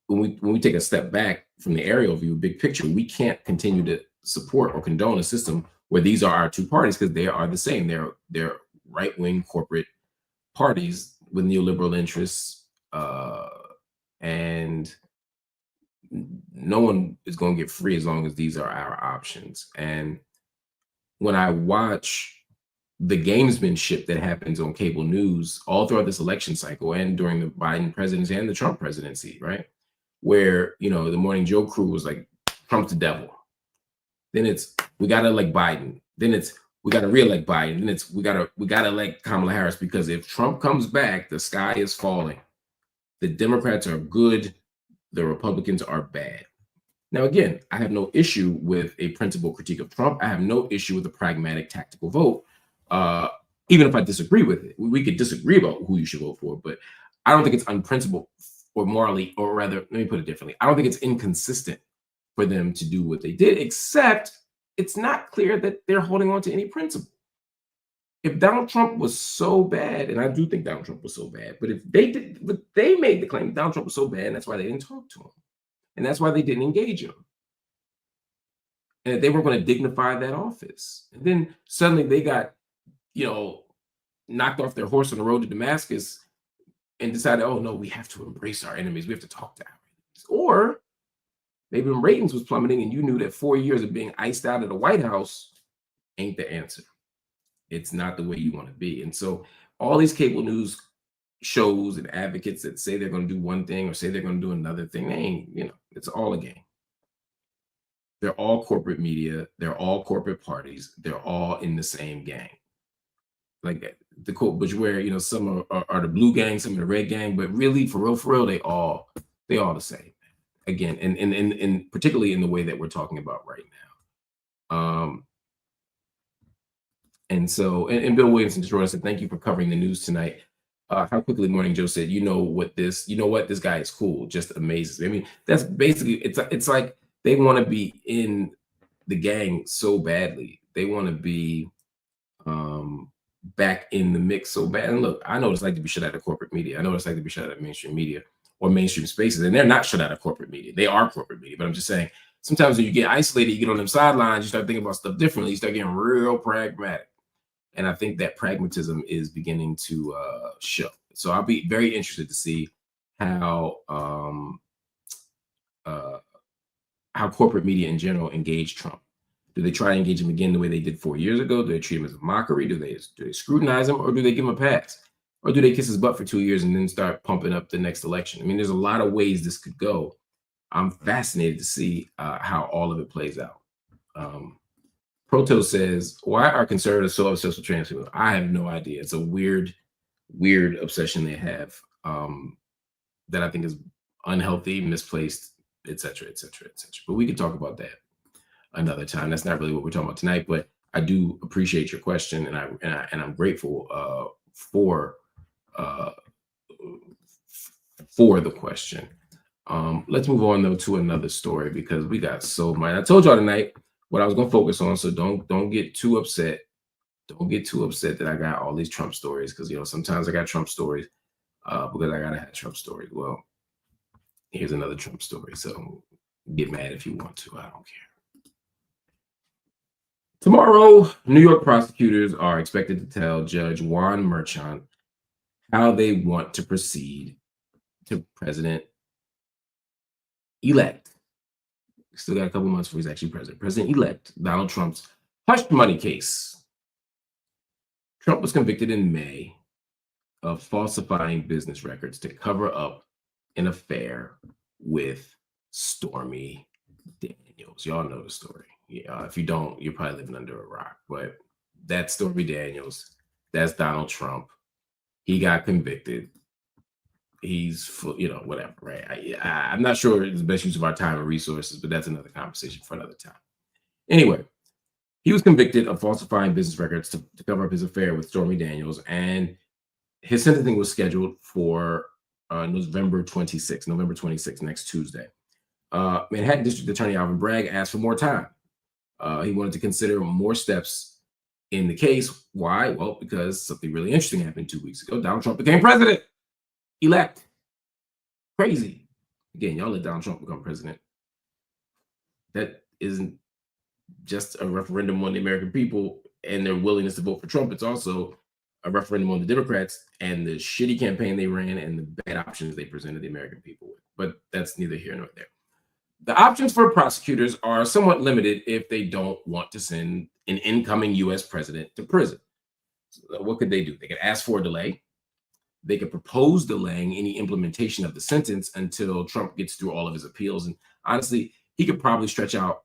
Speaker 1: when we take a step back from the aerial view, big picture, we can't continue to support or condone a system where these are our two parties, because they are the same. They're right-wing corporate parties with neoliberal interests, and no one is going to get free as long as these are our options. And when I watch the gamesmanship that happens on cable news all throughout this election cycle and during the Biden presidency and the Trump presidency, right, where, you know, the Morning Joe crew was like, Trump's the devil. Then it's, we got to elect Biden. Then it's, we got to reelect Biden. Then it's, we got to elect Kamala Harris, because if Trump comes back, the sky is falling. The Democrats are good. The Republicans are bad. Now, again, I have no issue with a principled critique of Trump. I have no issue with a pragmatic, tactical vote, even if I disagree with it. We could disagree about who you should vote for, but I don't think it's unprincipled or morally, or rather, let me put it differently. I don't think it's inconsistent for them to do what they did, except it's not clear that they're holding on to any principle. If Donald Trump was so bad, and I do think Donald Trump was so bad, but if they did, but they made the claim that Donald Trump was so bad, and that's why they didn't talk to him. And that's why they didn't engage him. And they weren't going to dignify that office. And then suddenly they got, you know, knocked off their horse on the road to Damascus and decided, oh no, we have to embrace our enemies. We have to talk to our enemies. Or maybe when ratings was plummeting and you knew that 4 years of being iced out of the White House ain't the answer. It's not the way you want to be. And so all these cable news shows and advocates that say they're going to do one thing or say they're going to do another thing, they ain't, you know, it's all a game. They're all corporate media. They're all corporate parties. They're all in the same gang. Like the quote, but where, you know, some are the blue gang, some are the red gang, but really for real, they all the same. Again, and particularly in the way that we're talking about right now. And so, and Bill Williamson just said, thank you for covering the news tonight. How quickly Morning Joe said, you know what, this guy is cool, just amazes me. I mean, that's basically, it's like they want to be in the gang so badly. They want to be back in the mix so bad. And look, I know what it's like to be shut out of corporate media. I know what it's like to be shut out of mainstream media or mainstream spaces. And they're not shut out of corporate media. They are corporate media. But I'm just saying, sometimes when you get isolated, you get on them sidelines, you start thinking about stuff differently. You start getting real pragmatic. And I think that pragmatism is beginning to show. So I'll be very interested to see how corporate media in general engage Trump. Do they try to engage him again the way they did 4 years ago? Do they treat him as a mockery? Do they scrutinize him, or do they give him a pass? Or do they kiss his butt for 2 years and then start pumping up the next election? I mean, there's a lot of ways this could go. I'm fascinated to see how all of it plays out. Proto says, why are conservatives so obsessed with trans people? I have no idea. It's a weird obsession they have that I think is unhealthy, misplaced, etc., etc., etc. But we can talk about that another time. That's not really what we're talking about tonight, but I do appreciate your question, and I'm grateful for the question. Let's move on though to another story because we got so much. I told y'all tonight what I was gonna focus on, so don't get too upset. Don't get too upset that I got all these Trump stories, because sometimes I got Trump stories because I gotta have Trump stories. Well, here's another Trump story. So get mad if you want to. I don't care. Tomorrow, New York prosecutors are expected to tell Judge Juan Merchan how they want to proceed to President-elect. Still got a couple months before he's actually president. President-elect Donald Trump's hush money case. Trump was convicted in May of falsifying business records to cover up an affair with Stormy Daniels. Y'all know the story. Yeah, if you don't, you're probably living under a rock. But that's Stormy Daniels. That's Donald Trump. He got convicted. He's, whatever, right? I'm not sure it's the best use of our time and resources, but that's another conversation for another time. Anyway, he was convicted of falsifying business records to cover up his affair with Stormy Daniels, and his sentencing was scheduled for November 26th, next Tuesday. Manhattan District Attorney Alvin Bragg asked for more time. He wanted to consider more steps in the case. Why? Well, because something really interesting happened 2 weeks ago. Donald Trump became president-elect. Crazy. Again, y'all let Donald Trump become president. That isn't just a referendum on the American people and their willingness to vote for Trump. It's also a referendum on the Democrats and the shitty campaign they ran and the bad options they presented the American people with. But that's neither here nor there. The options for prosecutors are somewhat limited if they don't want to send an incoming U.S. president to prison. So what could they do? They could ask for a delay. They could propose delaying any implementation of the sentence until Trump gets through all of his appeals. And honestly, he could probably stretch out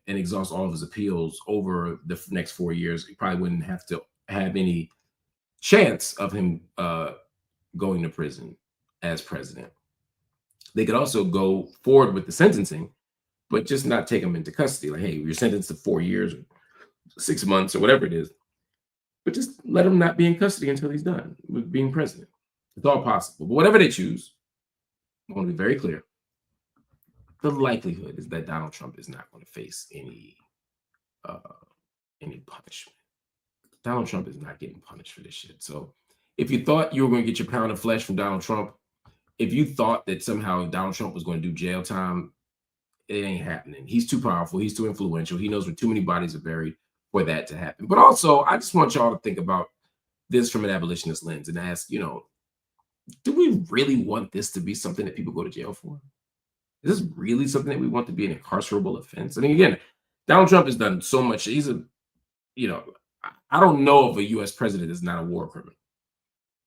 Speaker 1: and exhaust all of his appeals over the next 4 years. He probably wouldn't have to have any chance of him going to prison as president. They could also go forward with the sentencing, but just not take him into custody. Like, hey, you're sentenced to 4 years or 6 months or whatever it is, but just let him not be in custody until he's done with being president. It's all possible. But whatever they choose, I want to be very clear. The likelihood is that Donald Trump is not going to face any punishment. Donald Trump is not getting punished for this shit. So if you thought you were going to get your pound of flesh from Donald Trump, if you thought that somehow Donald Trump was going to do jail time, it ain't happening. He's too powerful. He's too influential. He knows where too many bodies are buried for that to happen. But also, I just want y'all to think about this from an abolitionist lens and ask, do we really want this to be something that people go to jail for? Is this really something that we want to be an incarcerable offense? I mean, again, Donald Trump has done so much. He's I don't know if a U.S. president is not a war criminal.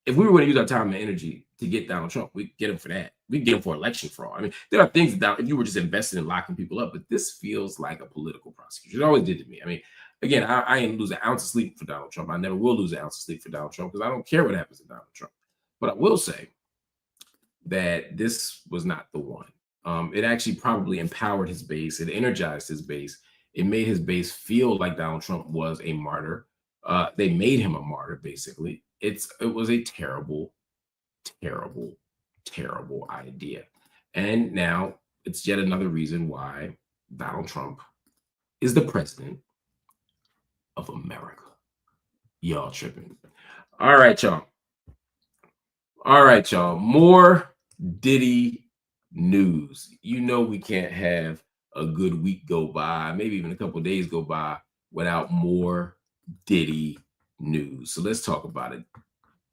Speaker 1: If we were going to use our time and energy to get Donald Trump, we'd get him for that. We'd get him for election fraud. I mean, there are things that if you were just invested in locking people up, but this feels like a political prosecution. It always did to me. I mean, again, I ain't lose an ounce of sleep for Donald Trump. I never will lose an ounce of sleep for Donald Trump because I don't care what happens to Donald Trump. But I will say that this was not the one. It actually probably empowered his base. It energized his base. It made his base feel like Donald Trump was a martyr. They made him a martyr, basically. It was a terrible, terrible, terrible idea. And now it's yet another reason why Donald Trump is the president of America. Y'all tripping. All right, y'all. More Diddy news. We can't have a good week go by, maybe even a couple of days go by without more Diddy news. So let's talk about it.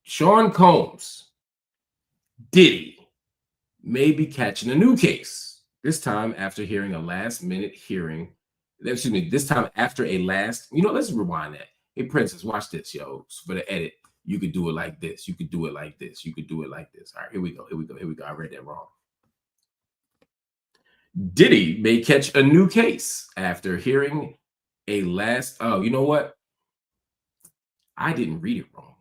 Speaker 1: Sean Combs, Diddy, may be catching a new case. This time after hearing a last-minute hearing. This time after a let's rewind that. Hey, Princess, watch this, yo. For the edit, you could do it like this. You could do it like this. You could do it like this. All right, here we go. I read that wrong. Diddy may catch a new case after hearing Oh, you know what? I didn't read it wrong.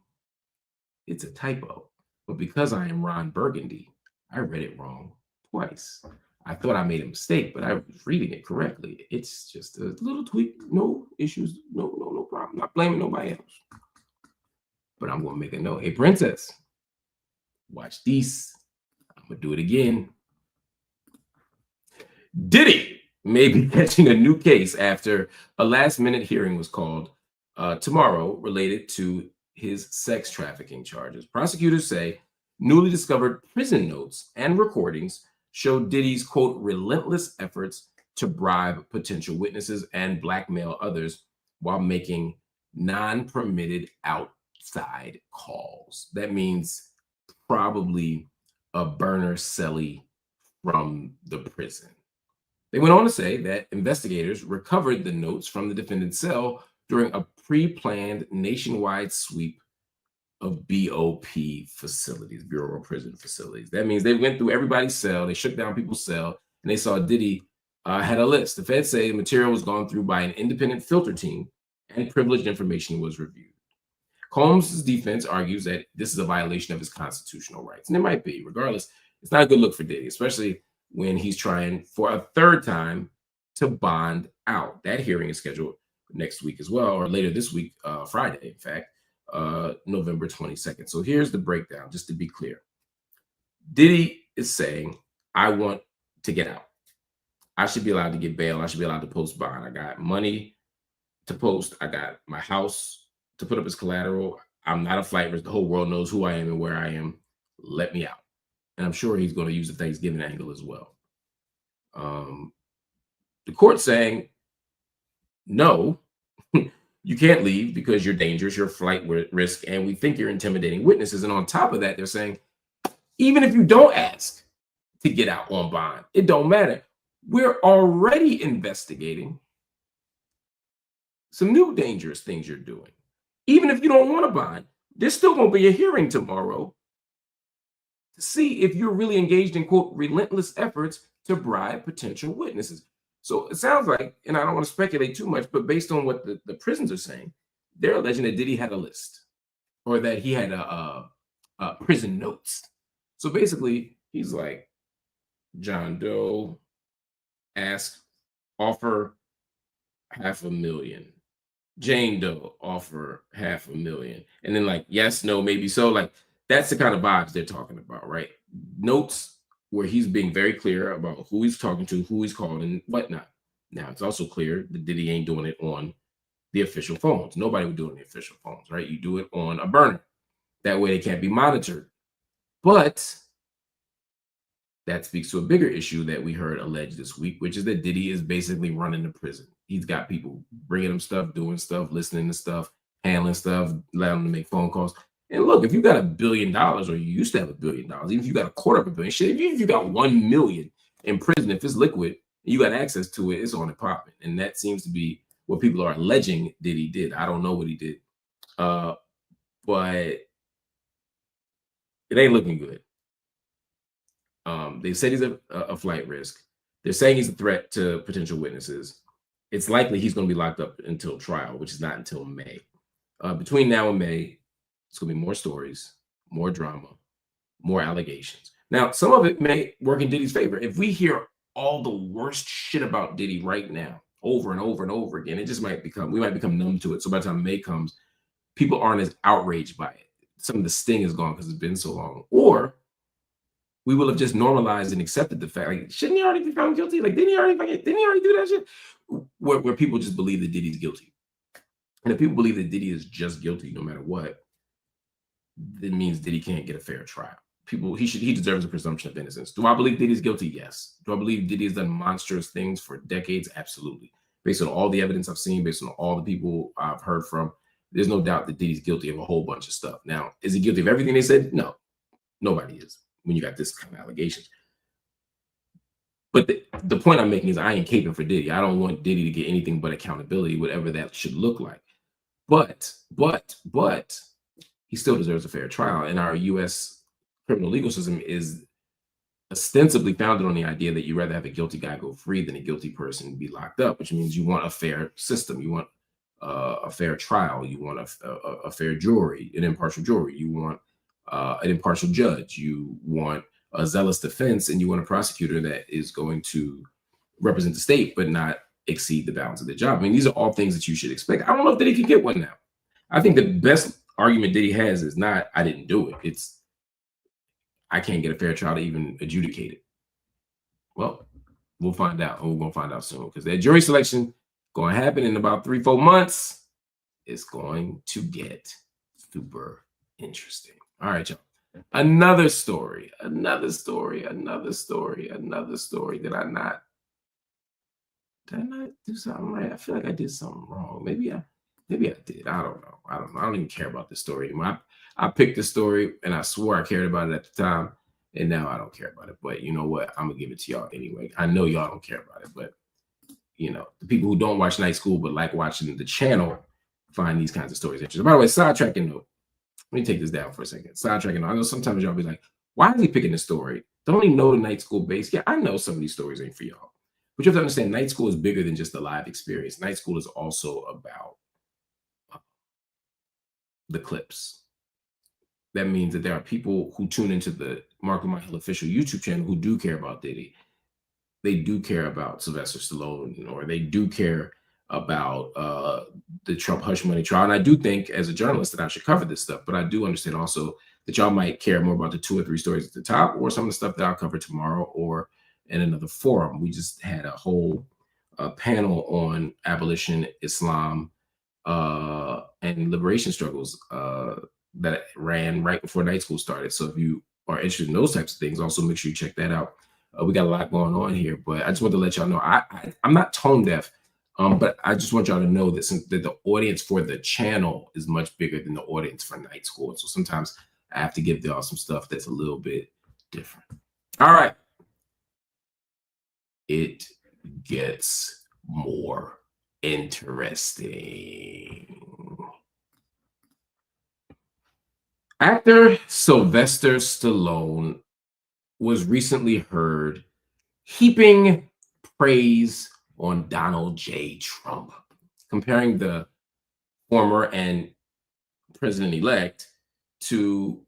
Speaker 1: It's a typo. But because I am Ron Burgundy, I read it wrong twice. I thought I made a mistake, but I was reading it correctly. It's just a little tweak. No issues. No problem. Not blaming nobody else. But I'm going to make a note. Hey, Princess, watch these. I'm going to do it again. Diddy may be catching a new case after a last-minute hearing was called tomorrow related to his sex trafficking charges. Prosecutors say newly discovered prison notes and recordings show Diddy's, quote, relentless efforts to bribe potential witnesses and blackmail others while making non-permitted outside calls. That means probably a burner celly from the prison. They went on to say that investigators recovered the notes from the defendant's cell during a pre-planned nationwide sweep of BOP facilities, Bureau of Prison Facilities. That means they went through everybody's cell, they shook down people's cell, and they saw Diddy had a list. The feds say the material was gone through by an independent filter team and privileged information was reviewed. Combs' defense argues that this is a violation of his constitutional rights, and it might be. Regardless, it's not a good look for Diddy, especially when he's trying for a third time to bond out. That hearing is scheduled next week as well, or later this week, Friday, in fact, November 22nd. So here's the breakdown, just to be clear. Diddy is saying, I want to get out. I should be allowed to get bail. I should be allowed to post bond. I got money to post. I got my house to put up as collateral. I'm not a flight risk. The whole world knows who I am and where I am. Let me out. And I'm sure he's going to use the Thanksgiving angle as well. The court saying, no, you can't leave because you're dangerous, you're a flight risk, and we think you're intimidating witnesses. And on top of that, they're saying, even if you don't ask to get out on bond, it don't matter. We're already investigating some new dangerous things you're doing. Even if you don't want to bond, there's still going to be a hearing tomorrow to see if you're really engaged in, quote, relentless efforts to bribe potential witnesses. So it sounds like, and I don't want to speculate too much, but based on what the prisons are saying, they're alleging that Diddy had a list or that he had prison notes. So basically, he's like, John Doe, offer $500,000. Jane Doe, offer $500,000. And then like, yes, no, maybe so. Like, that's the kind of vibes they're talking about, right? Notes where he's being very clear about who he's talking to, who he's calling, and whatnot. Now, it's also clear that Diddy ain't doing it on the official phones. Nobody would do it on the official phones, right? You do it on a burner. That way they can't be monitored. But that speaks to a bigger issue that we heard alleged this week, which is that Diddy is basically running the prison. He's got people bringing him stuff, doing stuff, listening to stuff, handling stuff, allowing them to make phone calls. And look, if you got $1 billion, or you used to have $1 billion, even if you got $250 million, shit, even if you got 1 million in prison, if it's liquid, and you got access to it, it's on and popping. And that seems to be what people are alleging Diddy did. I don't know what he did, but it ain't looking good. They said he's a flight risk. They're saying he's a threat to potential witnesses. It's likely he's going to be locked up until trial, which is not until May. Between now and May, it's going to be more stories, more drama, more allegations. Now, some of it may work in Diddy's favor. If we hear all the worst shit about Diddy right now, over and over and over again, it just might become, we might become numb to it. So by the time May comes, people aren't as outraged by it. Some of the sting is gone because it's been so long. Or we will have just normalized and accepted the fact, like, shouldn't he already be found guilty? Like, didn't he already do that shit? Where people just believe that Diddy's guilty. And if people believe that Diddy is just guilty no matter what, that means Diddy can't get a fair trial. He deserves a presumption of innocence. Do I believe Diddy's guilty? Yes. Do I believe Diddy has done monstrous things for decades? Absolutely. Based on all the evidence I've seen, based on all the people I've heard from, there's no doubt that Diddy's guilty of a whole bunch of stuff. Now, is he guilty of everything they said? No, nobody is when you got this kind of allegations. But the point I'm making is I ain't caping for Diddy. I don't want Diddy to get anything but accountability, whatever that should look like. But he still deserves a fair trial. And our U.S. criminal legal system is ostensibly founded on the idea that you'd rather have a guilty guy go free than a guilty person be locked up, which means you want a fair system. You want a fair trial. You want a fair jury, an impartial jury. You want an impartial judge. You want a zealous defense, and you want a prosecutor that is going to represent the state but not exceed the bounds of the job. I mean, these are all things that you should expect. I don't know if Diddy can get one now. I think the best argument Diddy has is not, I didn't do it. It's, I can't get a fair trial to even adjudicate it. Well, we'll find out. We're going to find out soon, because that jury selection going to happen in about 3-4 months. It's going to get super interesting. All right, y'all. Another story. Did I not do something right? I feel like I did something wrong. Maybe I did. I don't know. I don't even care about this story anymore. I picked the story and I swore I cared about it at the time, and now I don't care about it. But you know what? I'm gonna give it to y'all anyway. I know y'all don't care about it, but you know, the people who don't watch Night School but like watching the channel find these kinds of stories interesting. By the way, sidetracking note. Let me take this down for a second. Sidetracking note. I know sometimes y'all be like, why is he picking this story? Don't he know the Night School base? Yeah, I know some of these stories ain't for y'all. But you have to understand, Night School is bigger than just the live experience. Night School is also about the clips. That means that there are people who tune into the Marc Lamont Hill official YouTube channel who do care about Diddy. They do care about Sylvester Stallone, or they do care about the Trump hush money trial. And I do think, as a journalist, that I should cover this stuff. But I do understand also that y'all might care more about the 2 or 3 stories at the top, or some of the stuff that I'll cover tomorrow or in another forum. We just had a whole panel on abolition, Islam, and liberation struggles that ran right before Night School started. So if you are interested in those types of things, also make sure you check that out. We got a lot going on here, but I just want to let y'all know I'm not tone deaf, but I just want y'all to know that since the audience for the channel is much bigger than the audience for Night School. So sometimes I have to give y'all some stuff that's a little bit different. All right. It gets more interesting. Actor Sylvester Stallone was recently heard heaping praise on Donald J. Trump, comparing the former and president-elect to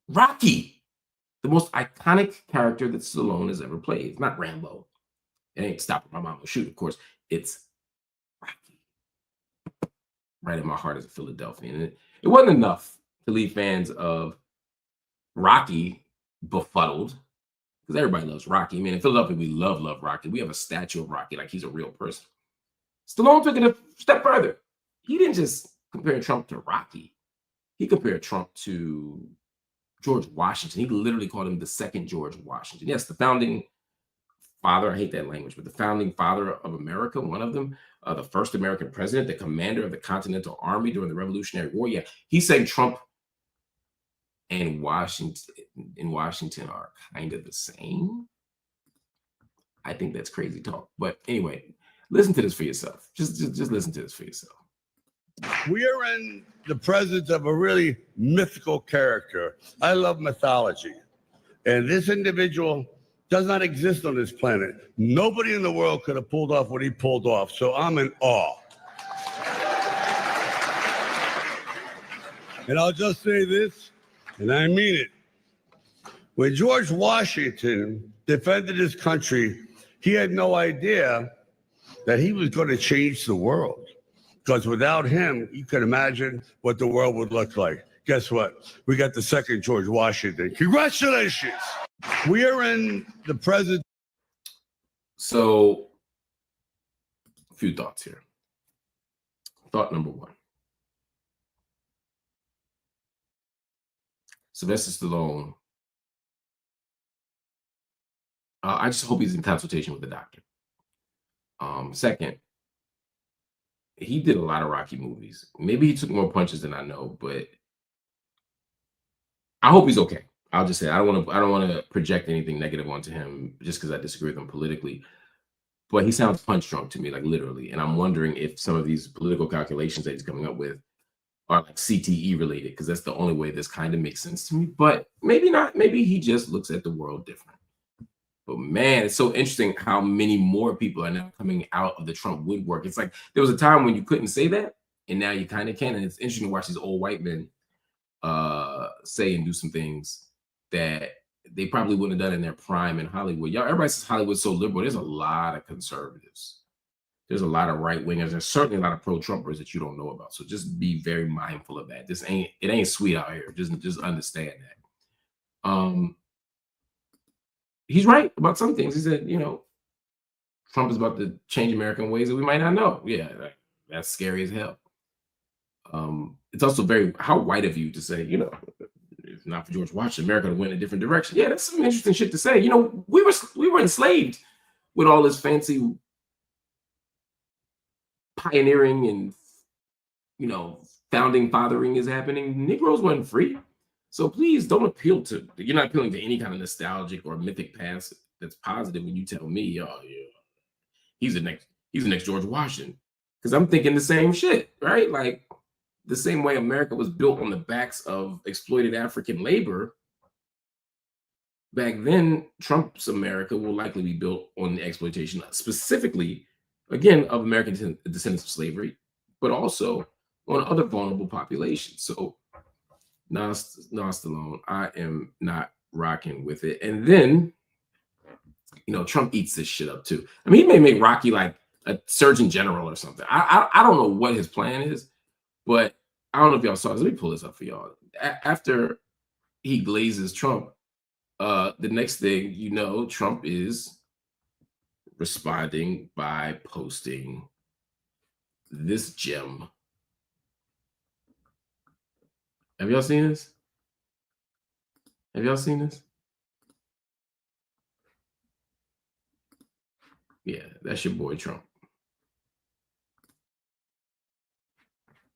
Speaker 1: Rocky, the most iconic character that Stallone has ever played. It's not Rambo. It ain't Stopping My Mama Shoot, of course. It's Rocky. Right in my heart as a Philadelphian. And it wasn't enough to leave fans of Rocky befuddled, because everybody loves Rocky. I mean, in Philadelphia, we love Rocky. We have a statue of Rocky like he's a real person. Stallone took it a step further. He didn't just compare Trump to Rocky. He compared Trump to George Washington. He literally called him the second George Washington. Yes, the founding father, I hate that language, but the founding father of America, one of them, the first American president, the commander of the Continental Army during the Revolutionary War. Yeah, he's saying Trump and Washington are kind of the same. I think that's crazy talk. But anyway, listen to this for yourself. Just listen to this for yourself.
Speaker 6: We are in the presence of a really mythical character. I love mythology. And this individual does not exist on this planet. Nobody in the world could have pulled off what he pulled off. So I'm in awe. And I'll just say this, and I mean it. When George Washington defended his country, he had no idea that he was going to change the world. Because without him, you can imagine what the world would look like. Guess what? We got the second George Washington. Congratulations. We are in the present.
Speaker 1: So, a few thoughts here. Thought number one. Sylvester Stallone, I just hope he's in consultation with the doctor. Second, he did a lot of Rocky movies. Maybe he took more punches than I know, but I hope he's okay. I'll just say I don't want to project anything negative onto him just because I disagree with him politically. But he sounds punch drunk to me, like literally. And I'm wondering if some of these political calculations that he's coming up with are like CTE related, because that's the only way this kind of makes sense to me. But maybe not. Maybe he just looks at the world different. But man, it's so interesting how many more people are now coming out of the Trump woodwork. It's like there was a time when you couldn't say that, and now you kind of can. And it's interesting to watch these old white men say and do some things that they probably wouldn't have done in their prime in Hollywood. Y'all, everybody says Hollywood's so liberal. There's a lot of conservatives. There's a lot of right wingers. There's certainly a lot of pro-Trumpers that you don't know about. So just be very mindful of that. It ain't sweet out here. Just understand that. He's right about some things. He said, you know, Trump is about to change America in ways that we might not know. Yeah, that's scary as hell. It's also very, how white of you to say, you know, if not for George Washington, America would win a different direction. Yeah, that's some interesting shit to say. You know, we were enslaved with all this fancy pioneering and, you know, founding fathering is happening. Negroes weren't free. So please don't appeal to, you're not appealing to any kind of nostalgic or mythic past that's positive when you tell me, oh yeah, he's the next George Washington. Because I'm thinking the same shit, right? Like the same way America was built on the backs of exploited African labor, back then, Trump's America will likely be built on the exploitation, specifically, again, of American descendants of slavery, but also on other vulnerable populations. So no, Stallone, I am not rocking with it. And then, you know, Trump eats this shit up too. I mean, he may make Rocky like a surgeon general or something. I don't know what his plan is, but I don't know if y'all saw this. Let me pull this up for y'all. After he glazes Trump, the next thing you know, Trump is responding by posting this gem. Have y'all seen this? Have y'all seen this? Yeah, that's your boy Trump.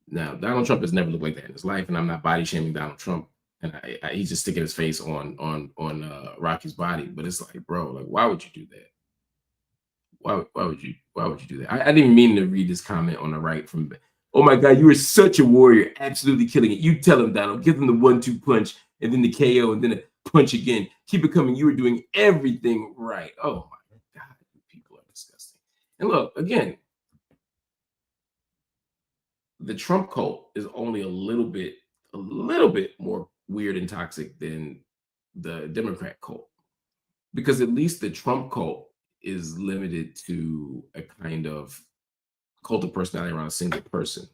Speaker 1: Now, Donald Trump has never looked like that in his life, and I'm not body shaming Donald Trump. And he's just sticking his face on Rocky's body, but it's like, bro, like, why would you do that? Why would you do that? I didn't even mean to read this comment on the right from. Oh my God, you are such a warrior, absolutely killing it. You tell him, Donald, give him the 1-2 punch, and then the KO, and then a punch again. Keep it coming. You are doing everything right. Oh my God, you people are disgusting. And look, again, the Trump cult is only a little bit more weird and toxic than the Democrat cult, because at least the Trump cult is limited to a kind of cult of personality around a single person.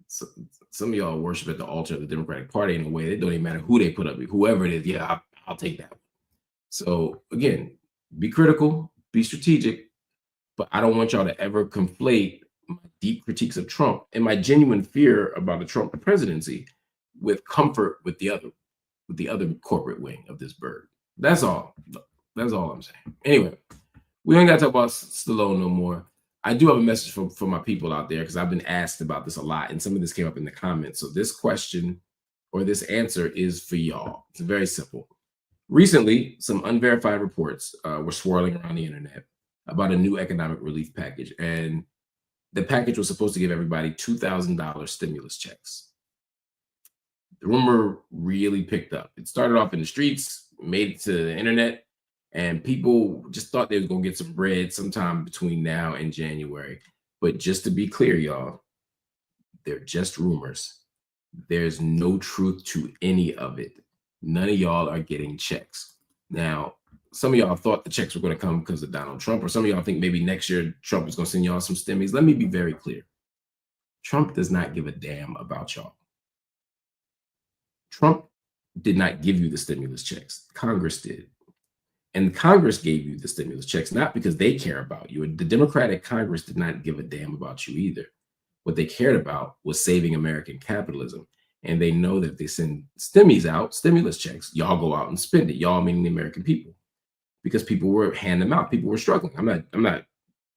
Speaker 1: So, some of y'all worship at the altar of the Democratic Party in a way that don't even matter who they put up, whoever it is. Yeah, I'll take that one. So again, be critical, be strategic, but I don't want y'all to ever conflate my deep critiques of Trump and my genuine fear about the Trump presidency with comfort with the other corporate wing of this bird. That's all. That's all I'm saying. Anyway, we ain't got to talk about Stallone no more. I do have a message for my people out there, because I've been asked about this a lot, and some of this came up in the comments. So this question or this answer is for y'all. It's very simple. Recently, some unverified reports were swirling around the internet about a new economic relief package, and the package was supposed to give everybody $2,000 stimulus checks. The rumor really picked up. It started off in the streets, made it to the internet, and people just thought they was going to get some bread sometime between now and January. But just to be clear, y'all, they're just rumors. There's no truth to any of it. None of y'all are getting checks. Now, some of y'all thought the checks were going to come because of Donald Trump, or some of y'all think maybe next year Trump is going to send y'all some stimmies. Let me be very clear. Trump does not give a damn about y'all. Trump did not give you the stimulus checks. Congress did. And Congress gave you the stimulus checks, not because they care about you. The Democratic Congress did not give a damn about you either. What they cared about was saving American capitalism. And they know that if they send stimmies out, stimulus checks, y'all go out and spend it. Y'all meaning the American people. Because people were handing them out. People were struggling. I'm not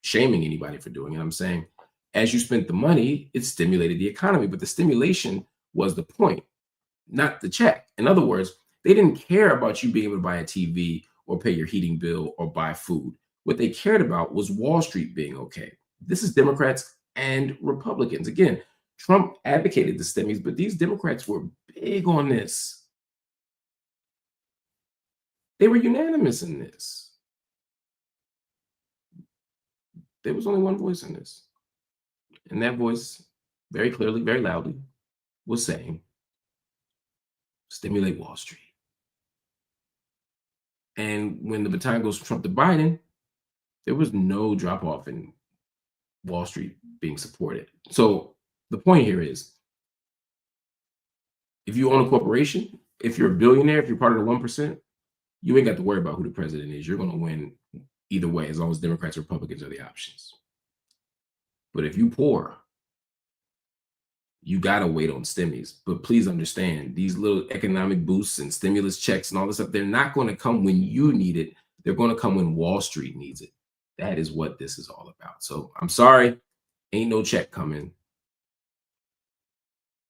Speaker 1: shaming anybody for doing it. I'm saying as you spent the money, it stimulated the economy. But the stimulation was the point, not the check. In other words, they didn't care about you being able to buy a TV or pay your heating bill or buy food. What they cared about was Wall Street being okay. This is Democrats and Republicans. Again, Trump advocated the stimmies, but these Democrats were big on this. They were unanimous in this. There was only one voice in this. And that voice, very clearly, very loudly, was saying, stimulate Wall Street. And when the baton goes from Trump to Biden, there was no drop off in Wall Street being supported. So the point here is, if you own a corporation, if you're a billionaire, if you're part of the 1%, you ain't got to worry about who the president is. You're going to win either way, as long as Democrats or Republicans are the options. But if you poor, you got to wait on stimmies. But please understand, these little economic boosts and stimulus checks and all this stuff, they're not going to come when you need it. They're going to come when Wall Street needs it. That is what this is all about. So I'm sorry, ain't no check coming.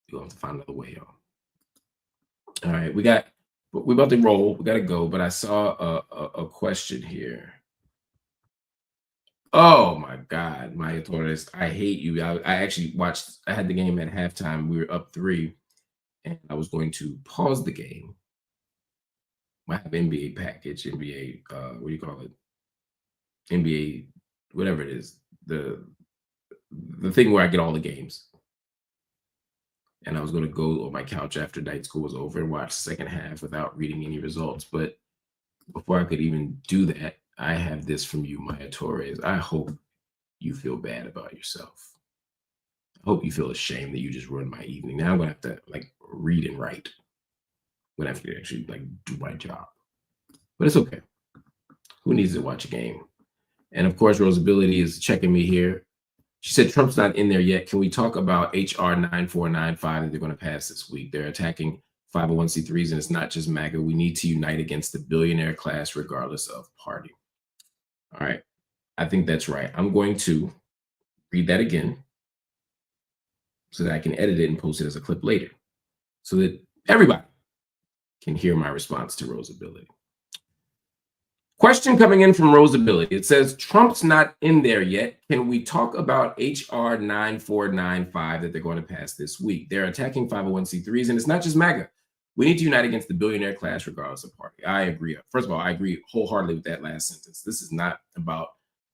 Speaker 1: You'll have to find another way, y'all. All right, we're about to roll. We got to go, but I saw a question here. Oh my God, Maya Torres, I hate you. I actually I had the game at halftime. We were up 3, and I was going to pause the game. I have NBA package, NBA, what do you call it? NBA, whatever it is, the thing where I get all the games. And I was going to go on my couch after night school was over and watch the second half without reading any results. But before I could even do that, I have this from you, Maya Torres. I hope you feel bad about yourself. I hope you feel ashamed that you just ruined my evening. Now I'm going to have to read and write. I'm going to have to actually do my job. But it's okay. Who needs to watch a game? And of course, Rosability is checking me here. She said, Trump's not in there yet. Can we talk about HR 9495 that they're going to pass this week? They're attacking 501c3s, and it's not just MAGA. We need to unite against the billionaire class, regardless of party. All right. I think that's right. I'm going to read that again so that I can edit it and post it as a clip later so that everybody can hear my response to Rosability. Question coming in from Rosability. It says, Trump's not in there yet. Can we talk about HR 9495 that they're going to pass this week? They're attacking 501c3s, and it's not just MAGA. We need to unite against the billionaire class regardless of party. I agree. First of all, I agree wholeheartedly with that last sentence. This is not about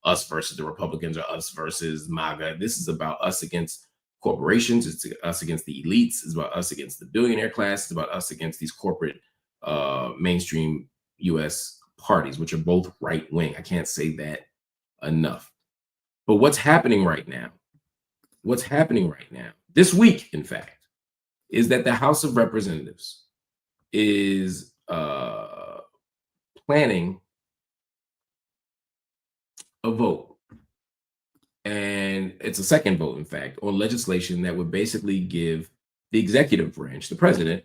Speaker 1: us versus the Republicans or us versus MAGA. This is about us against corporations. It's us against the elites. It's about us against the billionaire class. It's about us against these corporate mainstream U.S. parties, which are both right wing. I can't say that enough. But what's happening right now, this week, in fact, is that the House of Representatives is planning a vote. And it's a second vote, in fact, on legislation that would basically give the executive branch, the president,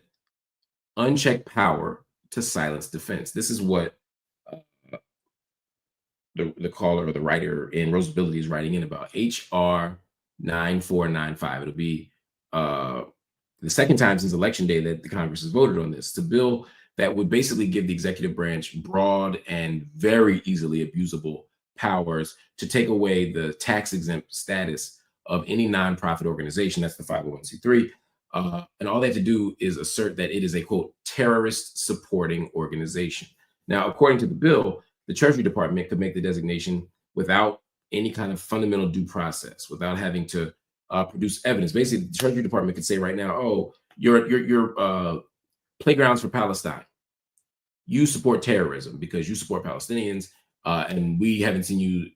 Speaker 1: unchecked power to silence defense. This is what the caller or the writer in Rosability is writing in about HR 9495. It'll be the second time since Election Day that the Congress has voted on this. It's a bill that would basically give the executive branch broad and very easily abusable powers to take away the tax-exempt status of any nonprofit organization. That's the 501c3. And all they have to do is assert that it is a, quote, terrorist supporting organization. Now, according to the bill, the Treasury Department could make the designation without any kind of fundamental due process, without having to produce evidence. Basically, the Treasury Department could say right now, oh, your playgrounds for Palestine, you support terrorism because you support Palestinians, and we haven't seen you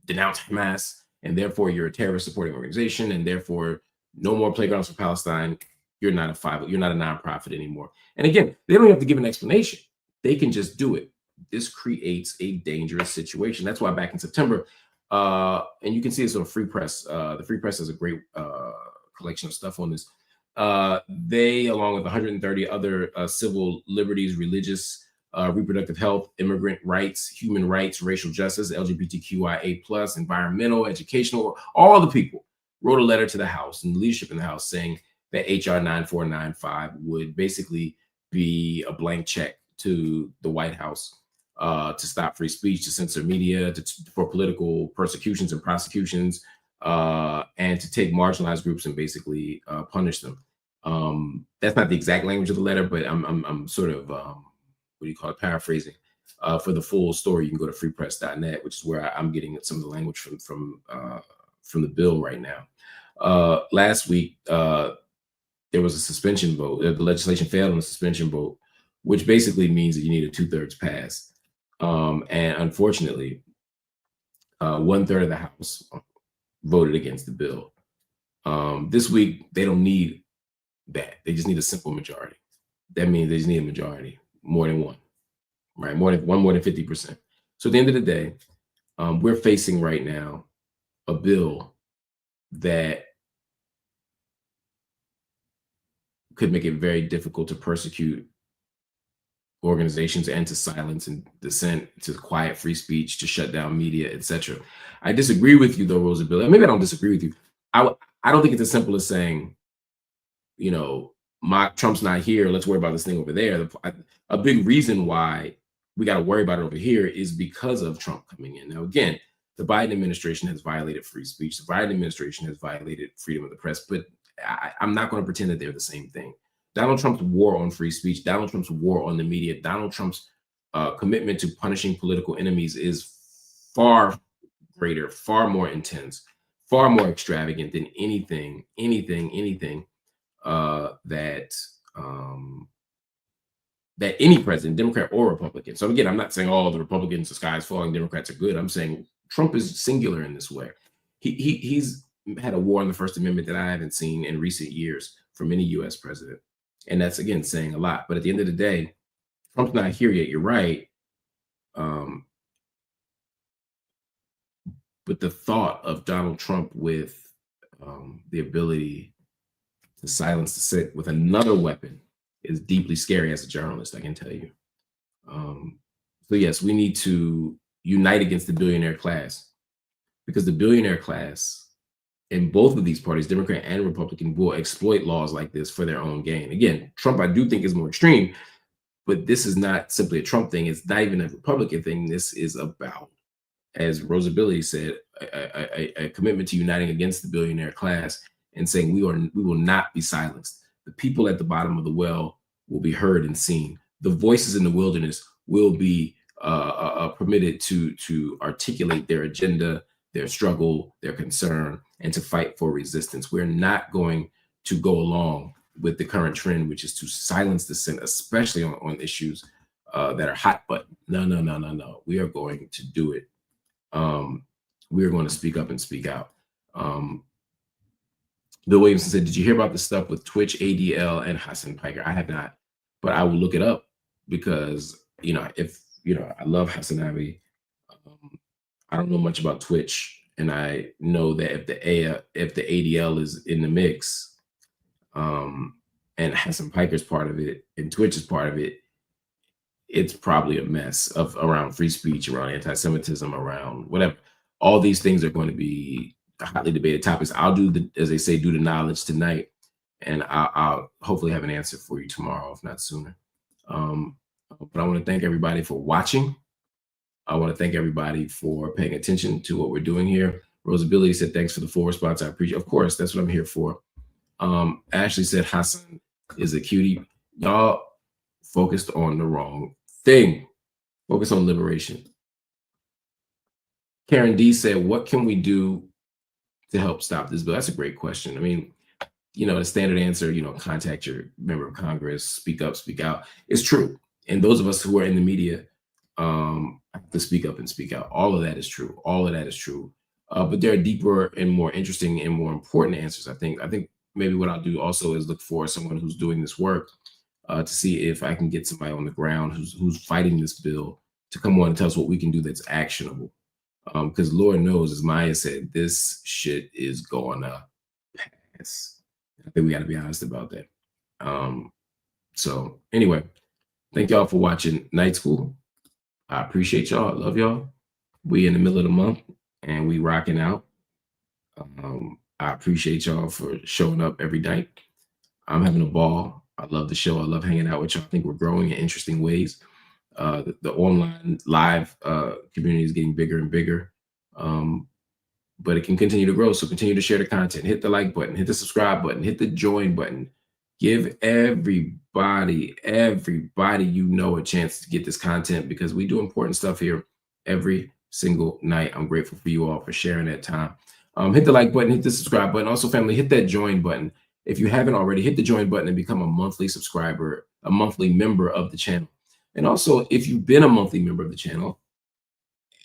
Speaker 1: denounce Hamas, and therefore you're a terrorist supporting organization, and therefore no more playgrounds for Palestine. You're not a nonprofit anymore. And again, they don't have to give an explanation. They can just do it. This creates a dangerous situation. That's why back in September, and you can see this on Free Press. The Free Press has a great collection of stuff on this. They, along with 130 other civil liberties, religious, reproductive health, immigrant rights, human rights, racial justice, LGBTQIA+, environmental, educational, all the people wrote a letter to the House and the leadership in the House saying that HR 9495 would basically be a blank check to the White House to stop free speech, to censor media, for political persecutions and prosecutions, and to take marginalized groups and basically punish them. That's not the exact language of the letter, but I'm sort of what do you call it, paraphrasing. For the full story, you can go to freepress.net, which is where I'm getting some of the language from the bill right now. Last week, there was a suspension vote. The legislation failed on a suspension vote, which basically means that you need a 2/3 pass. And unfortunately, 1/3 of the House voted against the bill. This week, they don't need that. They just need a simple majority. That means they just need a majority, more than one, right? More than 50%. So at the end of the day, we're facing right now a bill that could make it very difficult to persecute organizations and to silence and dissent, to quiet free speech, to shut down media, etc. I disagree with you, though, Rosabella. Maybe I don't disagree with you. I don't think it's as simple as saying, you know, Trump's not here, let's worry about this thing over there. A big reason why we got to worry about it over here is because of Trump coming in. Now, again, the Biden administration has violated free speech. The Biden administration has violated freedom of the press, but I'm not going to pretend that they're the same thing. Donald Trump's war on free speech, Donald Trump's war on the media, Donald Trump's commitment to punishing political enemies is far greater, far more intense, far more extravagant than anything that any president, Democrat or Republican. So again, I'm not saying all the Republicans, the sky is falling, Democrats are good. I'm saying Trump is singular in this way. He's had a war on the First Amendment that I haven't seen in recent years from any U.S. president. And that's, again, saying a lot. But at the end of the day, Trump's not here yet. You're right. But the thought of Donald Trump with the ability to silence dissent with another weapon is deeply scary as a journalist, I can tell you. So yes, we need to unite against the billionaire class, because the billionaire class in both of these parties, Democrat and Republican, will exploit laws like this for their own gain. Again, Trump, I do think, is more extreme, but this is not simply a Trump thing. It's not even a Republican thing. This is about, as Rosabella said, a commitment to uniting against the billionaire class and saying we will not be silenced. The people at the bottom of the well will be heard and seen. The voices in the wilderness will be permitted to articulate their agenda, their struggle, their concern, and to fight for resistance. We're not going to go along with the current trend, which is to silence dissent, especially on issues that are hot button. No. We are going to do it. We are going to speak up and speak out. Bill Williamson said, did you hear about the stuff with Twitch, ADL, and Hassan Piker? I have not, but I will look it up because, I love Hassan Abi. I don't know much about Twitch, and I know that if the ADL is in the mix, and Hassan Piker's part of it, and Twitch is part of it, it's probably a mess around free speech, around anti-Semitism, around whatever. All these things are going to be hotly debated topics. I'll do as they say, do the knowledge tonight, and I'll hopefully have an answer for you tomorrow, if not sooner. But I want to thank everybody for watching. I want to thank everybody for paying attention to what we're doing here. Rosability said, thanks for the full response. I appreciate it. Of course, that's what I'm here for. Ashley said, Hassan is a cutie. Y'all focused on the wrong thing. Focus on liberation. Karen D said, what can we do to help stop this bill? That's a great question. I mean, the standard answer, contact your member of Congress, speak up, speak out. It's true. And those of us who are in the media have to speak up and speak out. All of that is true. All of that is true. But there are deeper and more interesting and more important answers, I think. I think maybe what I'll do also is look for someone who's doing this work to see if I can get somebody on the ground who's fighting this bill to come on and tell us what we can do that's actionable. Because Lord knows, as Maya said, this shit is going to pass. I think we got to be honest about that. So anyway, thank y'all for watching Night School. I appreciate y'all. I love y'all. We in the middle of the month and we rocking out. I appreciate y'all for showing up every night. I'm having a ball. I love the show. I love hanging out with y'all. I think we're growing in interesting ways. The online live community is getting bigger and bigger. but it can continue to grow. So continue to share the content, hit the like button, hit the subscribe button, hit the join button. Give everybody you know a chance to get this content, because we do important stuff here every single night. I'm grateful for you all for sharing that time. Hit the like button, hit the subscribe button. Also, family, hit that join button. If you haven't already, hit the join button and become a monthly subscriber, a monthly member of the channel. And also, if you've been a monthly member of the channel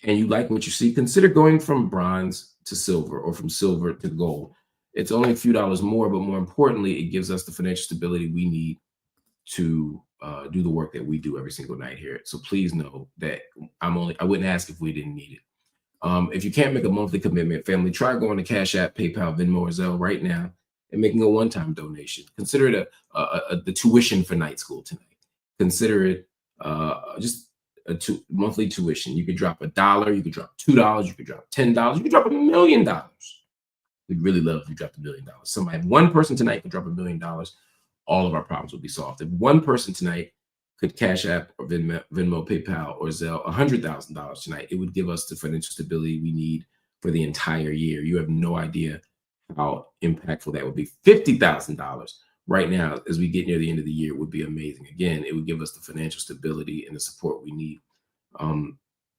Speaker 1: and you like what you see, consider going from bronze to silver or from silver to gold. It's only a few dollars more, but more importantly, it gives us the financial stability we need to do the work that we do every single night here. So please know that I wouldn't ask if we didn't need it. If you can't make a monthly commitment, family, try going to Cash App, PayPal, Venmo, or Zelle right now and making a one-time donation. Consider it the tuition for night school tonight. Consider it just a monthly tuition. You could drop $1, you could drop $2, you could drop $10, you could drop $1 million. We'd really love if you dropped $1 million. Somebody, one person tonight could drop $1 million. All of our problems would be solved. If one person tonight could Cash App or Venmo, PayPal, or Zelle $100,000 tonight, it would give us the financial stability we need for the entire year. You have no idea how impactful that would be. $50,000 right now, as we get near the end of the year, would be amazing. Again, it would give us the financial stability and the support we need.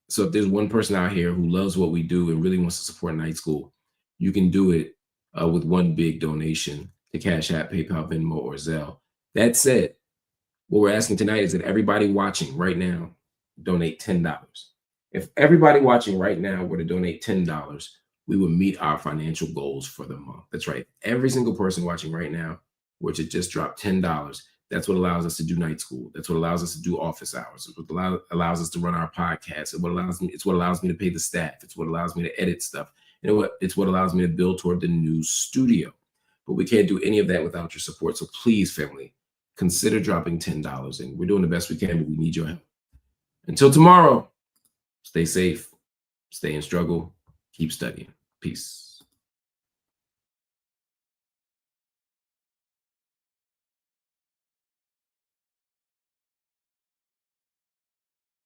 Speaker 1: So if there's one person out here who loves what we do and really wants to support night school, you can do it with one big donation to Cash App, PayPal, Venmo, or Zelle. That said, what we're asking tonight is that everybody watching right now donate $10. If everybody watching right now were to donate $10, we would meet our financial goals for the month. That's right. Every single person watching right now were to just drop $10. That's what allows us to do night school. That's what allows us to do office hours. It's what allows us to run our podcast. It's what allows me to pay the staff. It's what allows me to edit stuff. It's what allows me to build toward the new studio. But we can't do any of that without your support. So please, family, consider dropping $10. And we're doing the best we can, but we need your help. Until tomorrow, stay safe, stay in struggle, keep studying. Peace.